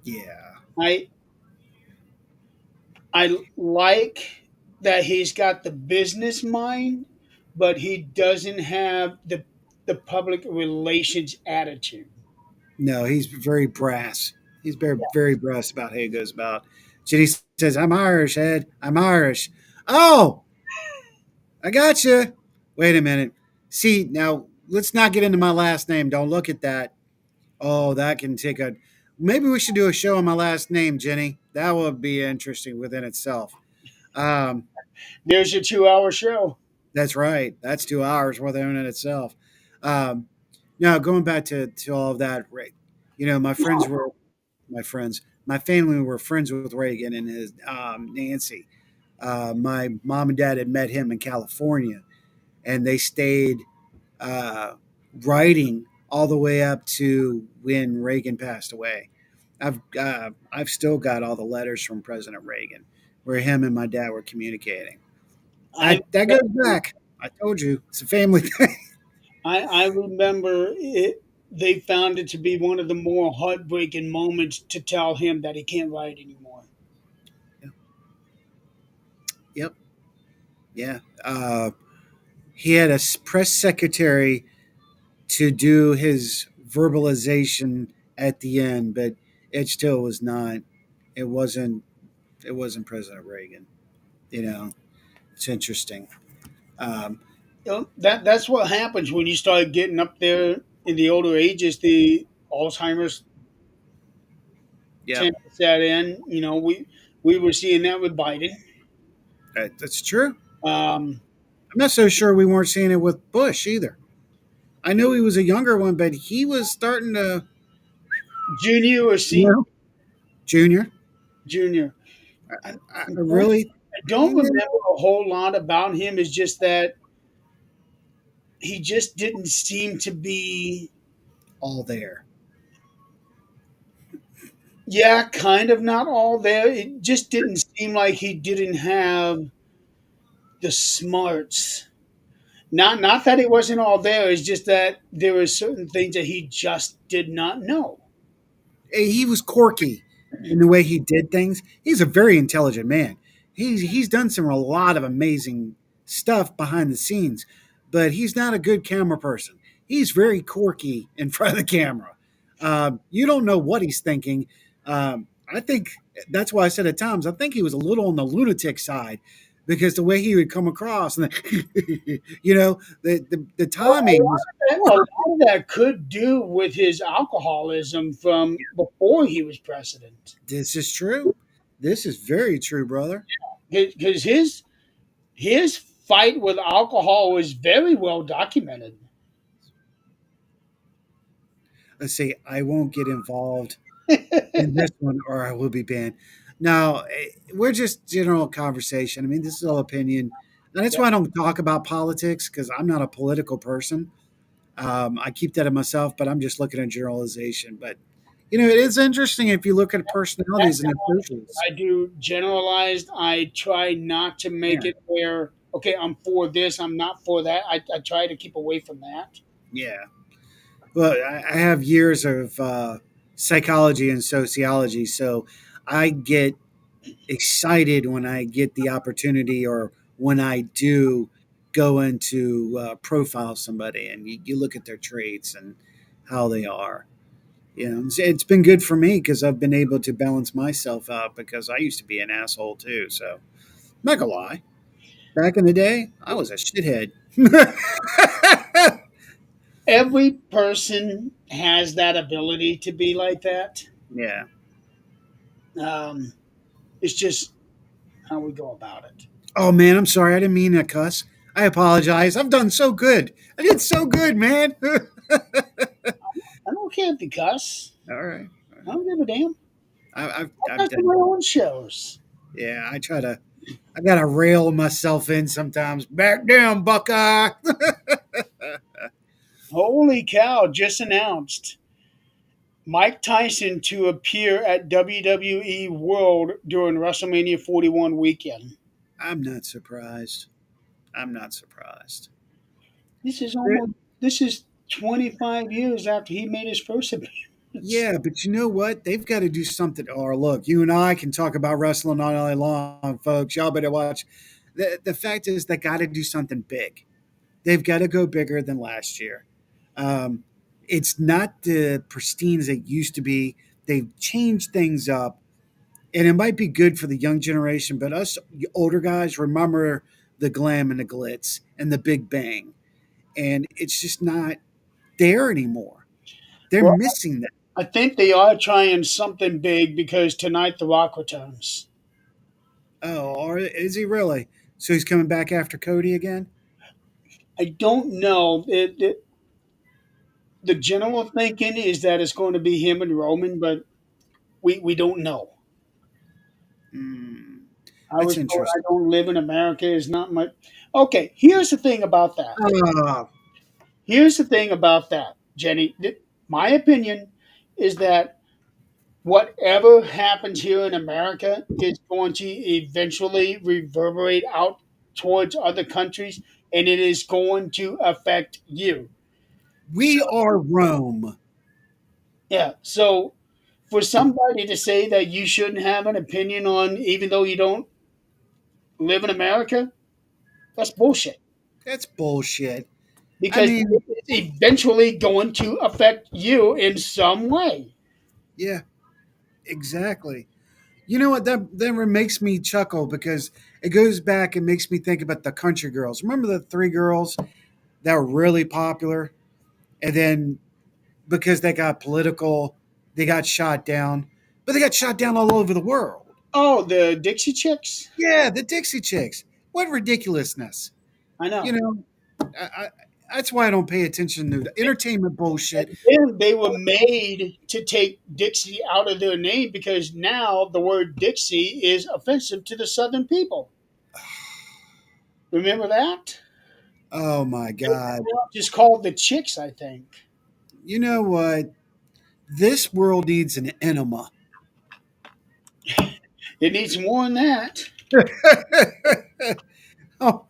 Speaker 2: yeah.
Speaker 1: I I like that he's got the business mind, but he doesn't have the public relations attitude.
Speaker 2: No, he's very brass. He's very brass about how he goes about. Jenny says, "I'm Irish, Ed. I'm Irish." Oh, I got you. Wait a minute. See, now let's not get into my last name. Don't look at that. Oh, that can take a. Maybe we should do a show on my last name, Jenny. That would be interesting within itself. Um,
Speaker 1: There's your 2 hour show.
Speaker 2: that's right. That's 2 hours worth in itself. Um, now, going back to all of that, right? You know, my family were friends with Reagan and his Nancy. My mom and dad had met him in California, and they stayed uh, writing all the way up to when Reagan passed away. I've still got all the letters from President Reagan where him and my dad were communicating.
Speaker 1: I
Speaker 2: That goes back. I told you it's a family thing.
Speaker 1: I remember it. They found it to be one of the more heartbreaking moments to tell him that he can't write anymore.
Speaker 2: Yep. Yeah. He had a press secretary to do his verbalization at the end, but it still was not. It wasn't. It wasn't President Reagan. You know, it's interesting. Um,
Speaker 1: You know, that's what happens when you start getting up there in the older ages. The Alzheimer's
Speaker 2: yeah,
Speaker 1: tend to set in. You know, we were seeing that with Biden.
Speaker 2: that's true.
Speaker 1: Um,
Speaker 2: I'm not so sure we weren't seeing it with Bush either. I knew he was a younger one, but he was starting to,
Speaker 1: Junior or
Speaker 2: you
Speaker 1: senior?
Speaker 2: know, Junior.
Speaker 1: Junior.
Speaker 2: I
Speaker 1: don't,
Speaker 2: really,
Speaker 1: I don't
Speaker 2: yeah,
Speaker 1: remember a whole lot about him. It's just that he just didn't seem to be,
Speaker 2: all there.
Speaker 1: yeah, kind of not all there. It just didn't seem like he didn't have the smarts. Not that it wasn't all there. It's just that there were certain things that he just did not know.
Speaker 2: He was quirky in the way he did things. He's a very intelligent man. He's done some a lot of amazing stuff behind the scenes, but he's not a good camera person. He's very quirky in front of the camera. You don't know what he's thinking. I think that's why I said at times I think he was a little on the lunatic side because the way he would come across, and the
Speaker 1: Well,
Speaker 2: timing was.
Speaker 1: a lot of that could do with his alcoholism from before he was president.
Speaker 2: This is true. This is very true, brother.
Speaker 1: Because his fight with alcohol was very well documented.
Speaker 2: Let's see, I won't get involved in this one or I will be banned. No, we're just general conversation. I mean, this is all opinion. And that's
Speaker 1: Yeah,
Speaker 2: why I don't talk about politics because I'm not a political person. I keep that to myself, but I'm just looking at generalization. But, it is interesting if you look at personalities
Speaker 1: that's
Speaker 2: and their
Speaker 1: how
Speaker 2: socials.
Speaker 1: I do generalized. I try not to make
Speaker 2: Yeah.
Speaker 1: it where, okay, I'm for this, I'm not for that. I try to keep away from that.
Speaker 2: Yeah. Well, I have years of psychology and sociology, so I get excited when I get the opportunity or when I do go into profile somebody and you look at their traits and how they are. You know, it's been good for me because I've been able to balance myself out because I used to be an asshole too. So, I'm not gonna lie. Back in the day, I was a shithead.
Speaker 1: Every person has that ability to be like that.
Speaker 2: Yeah.
Speaker 1: Um, it's just how we go about it.
Speaker 2: Oh man, I'm sorry. I didn't mean to cuss. I apologize. I've done so good. I did so good, man.
Speaker 1: I don't care if you cuss.
Speaker 2: All right.
Speaker 1: I don't give a damn.
Speaker 2: I've
Speaker 1: I got my
Speaker 2: done.
Speaker 1: own shows.
Speaker 2: Yeah, I try to. I gotta rail myself in sometimes. Back down, Buckeye.
Speaker 1: Holy cow! Just announced Mike Tyson to appear at WWE World during WrestleMania 41 weekend.
Speaker 2: I'm not surprised. I'm not surprised.
Speaker 1: This is almost this is 25 years after he made his first appearance.
Speaker 2: Yeah, but you know what? They've got to do something. Or look, you and I can talk about wrestling all night long, folks. Y'all better watch. The fact is, they got to do something big. They've got to go bigger than last year. Um, it's not the pristine as it used to be. They've changed things up, and it might be good for the young generation. But us older guys remember the glam and the glitz and the big bang, and it's just not there anymore. They're
Speaker 1: Well,
Speaker 2: missing that.
Speaker 1: I think they are trying something big because tonight The Rock returns.
Speaker 2: Oh, or is he really? So he's coming back after Cody again?
Speaker 1: I don't know. The general thinking is that it's going to be him and Roman, but we don't know.
Speaker 2: Hmm,
Speaker 1: I
Speaker 2: that's
Speaker 1: was told I
Speaker 2: interesting.
Speaker 1: don't live in America is not much. Okay, here's the thing about that.
Speaker 2: Ah,
Speaker 1: Here's the thing about that, Jenny. My opinion is that whatever happens here in America is going to eventually reverberate out towards other countries, and it is going to affect you. So,
Speaker 2: we are Rome.
Speaker 1: yeah. So, for somebody to say that you shouldn't have an opinion on, even though you don't live in America, that's bullshit.
Speaker 2: That's bullshit. I
Speaker 1: Because
Speaker 2: mean,
Speaker 1: it's eventually going to affect you in some way.
Speaker 2: yeah, exactly. You know what? That makes me chuckle because it goes back and makes me think about the country girls. Remember the three girls that were really popular, and then because they got political, they got shot down, but they got shot down all over the world.
Speaker 1: Oh, the Dixie Chicks?
Speaker 2: Yeah, the Dixie Chicks. What ridiculousness!
Speaker 1: I
Speaker 2: You
Speaker 1: know.
Speaker 2: know, I, that's why I don't pay attention to the entertainment bullshit.
Speaker 1: And then they were made to take Dixie out of their name because now the word Dixie is offensive to the Southern people. Remember that?
Speaker 2: Oh my God!
Speaker 1: Just called the Chicks, I think.
Speaker 2: You know what? This world needs an enema.
Speaker 1: It needs more than that.
Speaker 2: Oh,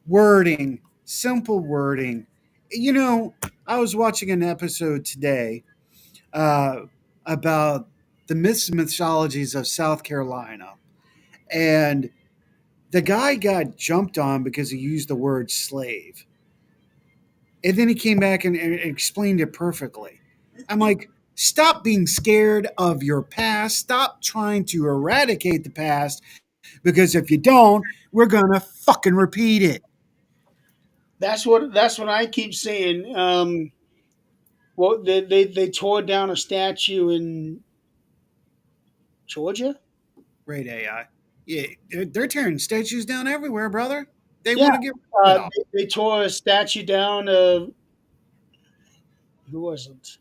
Speaker 2: wording, simple wording. You know, I was watching an episode today uh, about the myths and mythologies of South Carolina, and the guy got jumped on because he used the word slave, and then he came back and explained it perfectly. I'm like, stop being scared of your past. Stop trying to eradicate the past because if you don't, we're gonna fucking repeat it.
Speaker 1: That's what I keep saying. Well, they tore down a statue in Georgia.
Speaker 2: Great AI. Yeah, they're tearing statues down everywhere, brother. They
Speaker 1: Yeah,
Speaker 2: want to get rid of it all.
Speaker 1: they tore a statue down of who was it?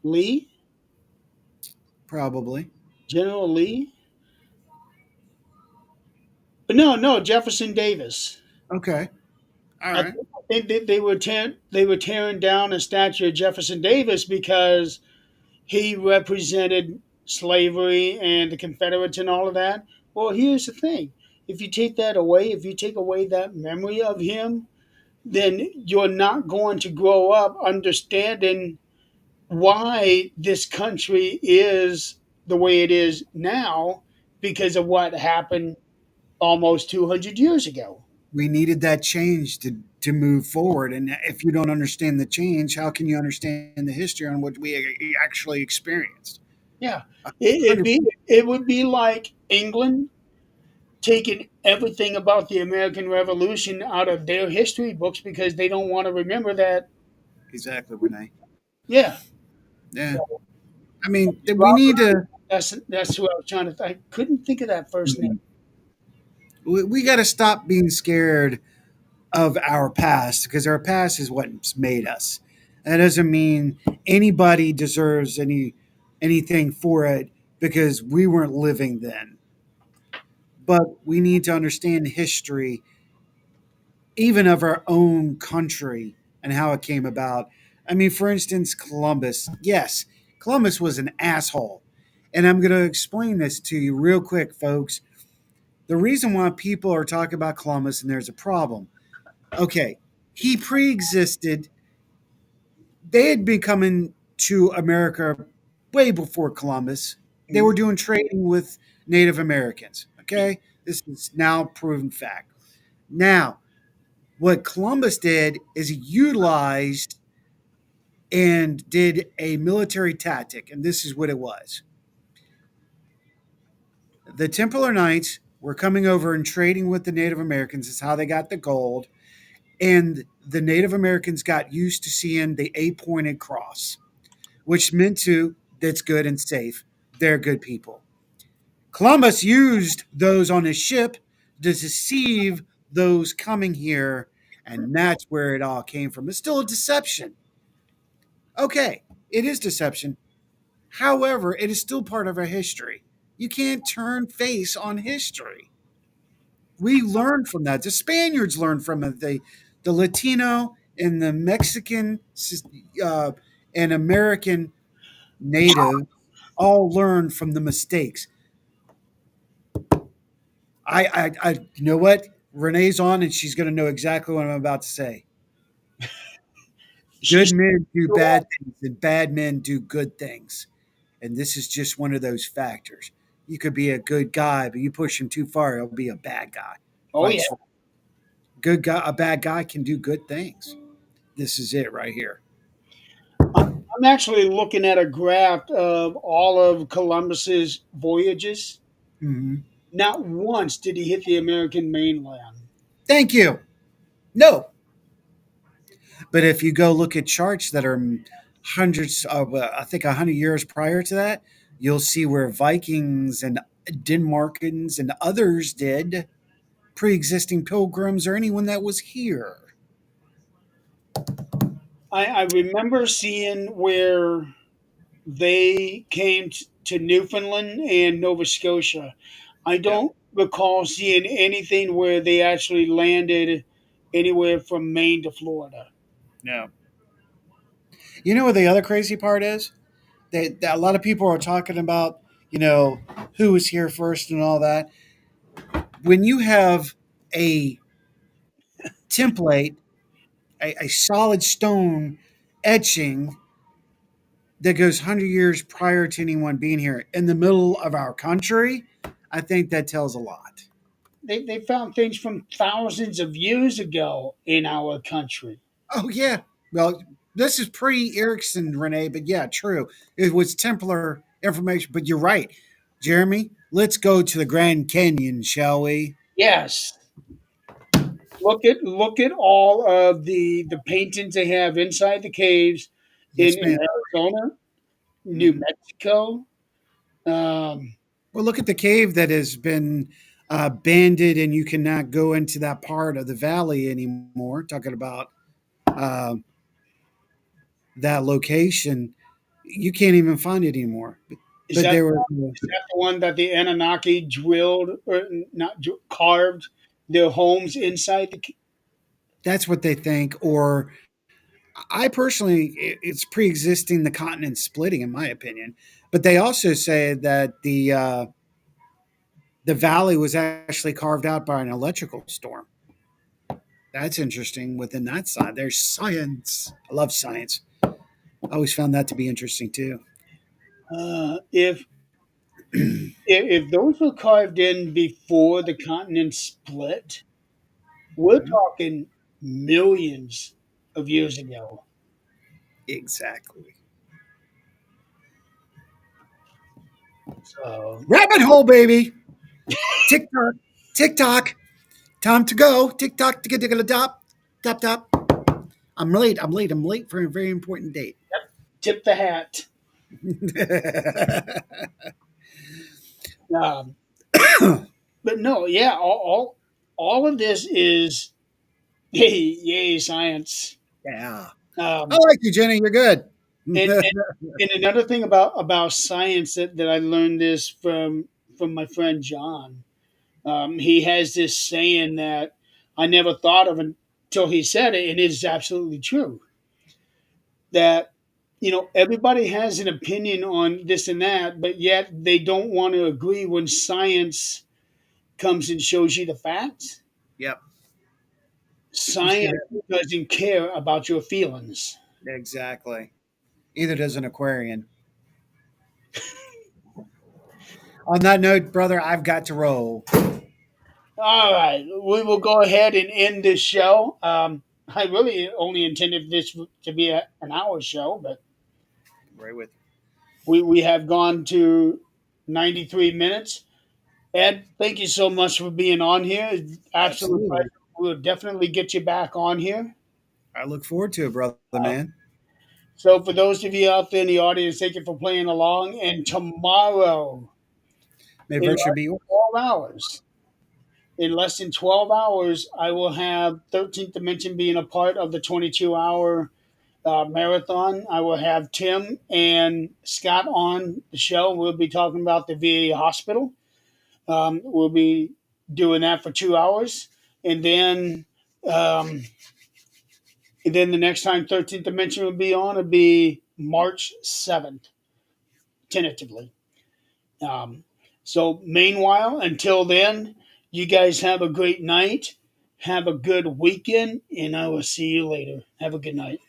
Speaker 1: Lee,
Speaker 2: Probably.
Speaker 1: General Lee. But no, Jefferson Davis.
Speaker 2: Okay. All
Speaker 1: I
Speaker 2: right.
Speaker 1: think they were tearing down a statue of Jefferson Davis because he represented slavery and the Confederates and all of that. Well, here's the thing: if you take that away, if you take away that memory of him, then you're not going to grow up understanding. why this country is the way it is now because of what happened almost 200 years ago.
Speaker 2: We needed that change to move forward. And if you don't understand the change, how can you understand the history on what we actually experienced?
Speaker 1: Yeah.
Speaker 2: Uh,
Speaker 1: It'd be, it would be like England taking everything about the American Revolution out of their history books because they don't want to remember that.
Speaker 2: exactly, Renee.
Speaker 1: Yeah.
Speaker 2: Yeah. I mean, we
Speaker 1: Robert,
Speaker 2: need to.
Speaker 1: that's who I was trying to. I couldn't think of that first name.
Speaker 2: We got to stop being scared of our past because our past is what's made us. That doesn't mean anybody deserves anything for it because we weren't living then. But we need to understand history, even of our own country and how it came about. I mean, for instance, Columbus. Yes, Columbus was an asshole. And I'm going to explain this to you real quick, folks. The reason why people are talking about Columbus and there's a problem. Okay, he pre existed. They had been coming to America way before Columbus. They were doing trading with Native Americans. Okay, this is now proven fact. Now, what Columbus did is he utilized and did a military tactic, and this is what it was. The Templar Knights were coming over and trading with the Native Americans. Is how they got the gold. And the Native Americans got used to seeing the eight pointed cross, which meant to that's good and safe. They're good people. Columbus used those on his ship to deceive those coming here, and that's where it all came from. It's still a deception. Okay, it is deception. However, it is still part of our history. You can't turn face on history. We learned from that. The Spaniards learned from it. The Latino and the Mexican uh, and American native all learned from the mistakes. You know what? Renee's on, and she's going to know exactly what I'm about to say. Good
Speaker 1: She's
Speaker 2: men do bad things, and bad men do good things. And this is just one of those factors. You could be a good guy, but you push him too far, he'll be a bad guy.
Speaker 1: oh yeah.
Speaker 2: Vice versa. Good guy, a bad guy can do good things. This is it right here.
Speaker 1: I'm actually looking at a graph of all of Columbus's voyages.
Speaker 2: Mhm.
Speaker 1: Not once did he hit the American mainland.
Speaker 2: Thank you. No, but if you go look at charts that are hundreds of, I think, 100 years prior to that, you'll see where Vikings and Denmarkans and others did, pre-existing pilgrims or anyone that was here.
Speaker 1: I remember seeing where they came to Newfoundland and Nova Scotia. I
Speaker 2: Yeah.
Speaker 1: don't recall seeing anything where they actually landed anywhere from Maine to Florida.
Speaker 2: No. You know what the other crazy part is? That a lot of people are talking about, who was here first and all that. When you have a template, a solid stone etching that goes 100 years prior to anyone being here in the middle of our country, I think that tells a lot.
Speaker 1: They found things from thousands of years ago in our country.
Speaker 2: Oh, yeah. Well, this is pre Erickson, Renee, but yeah, true. It was Templar information, but you're right. Jeremy, let's go to the Grand Canyon, shall we?
Speaker 1: Yes. Look at all of the paintings they have inside the caves
Speaker 2: Yes,
Speaker 1: in
Speaker 2: ma'am.
Speaker 1: Arizona, New
Speaker 2: Mhm.
Speaker 1: Mexico. Um,
Speaker 2: Well, look at the cave that has been banded, and you cannot go into that part of the valley anymore. Talking about uh, that location, you can't even find it anymore.
Speaker 1: is
Speaker 2: But
Speaker 1: that
Speaker 2: there was,
Speaker 1: is that the one that the Anunnaki drilled or not carved their homes inside
Speaker 2: that's what they think. Or I personally, it's pre-existing the continent splitting, in my opinion. But they also say that the valley was actually carved out by an electrical storm. That's interesting. Within that side, there's science. I love science. I always found that to be interesting too.
Speaker 1: If if those were carved in before the continent split, we're
Speaker 2: Mhm.
Speaker 1: talking millions of years ago.
Speaker 2: Exactly.
Speaker 1: So,
Speaker 2: Rabbit hole, baby. TikTok, TikTok. Time to go. TikTok, tick, tick, top, top, top. I'm late. I'm late. I'm late for a very important date.
Speaker 1: tip the hat. Um, but no, yeah, all of this is yay science.
Speaker 2: Yeah. I
Speaker 1: Um,
Speaker 2: like you, Jenny. You're good.
Speaker 1: and another thing about science that I learned this from my friend John. He has this saying that I never thought of until he said it, and it is absolutely true. That everybody has an opinion on this and that, but yet they don't want to agree when science comes and shows you the facts.
Speaker 2: Yep.
Speaker 1: Science doesn't care about your feelings.
Speaker 2: Exactly. Either does an Aquarian. On that note, brother, I've got to roll.
Speaker 1: All right, we will go ahead and end this show. I really only intended this to be an hour show, but
Speaker 2: Right with
Speaker 1: we have gone to 93 minutes. Ed, thank you so much for being on here. It's
Speaker 2: you.
Speaker 1: absolute pleasure.
Speaker 2: Absolutely.
Speaker 1: We'll definitely get you back on here.
Speaker 2: I look forward to it, brother, man.
Speaker 1: So, for those of you out there in the audience, thank you for playing along. And tomorrow,
Speaker 2: May
Speaker 1: in
Speaker 2: virtue
Speaker 1: less
Speaker 2: be
Speaker 1: than
Speaker 2: yours.
Speaker 1: 12 hours, I will have 13th Dimension being a part of the 22-hour marathon. I will have Tim and Scott on the show. We'll be talking about the VA hospital. We'll be doing that for 2 hours, and then um, the next time 13th Dimension will be on will be March 7th, tentatively. Um, so, meanwhile, until then, you guys have a great night. Have a good weekend, and I will see you later. Have a good night.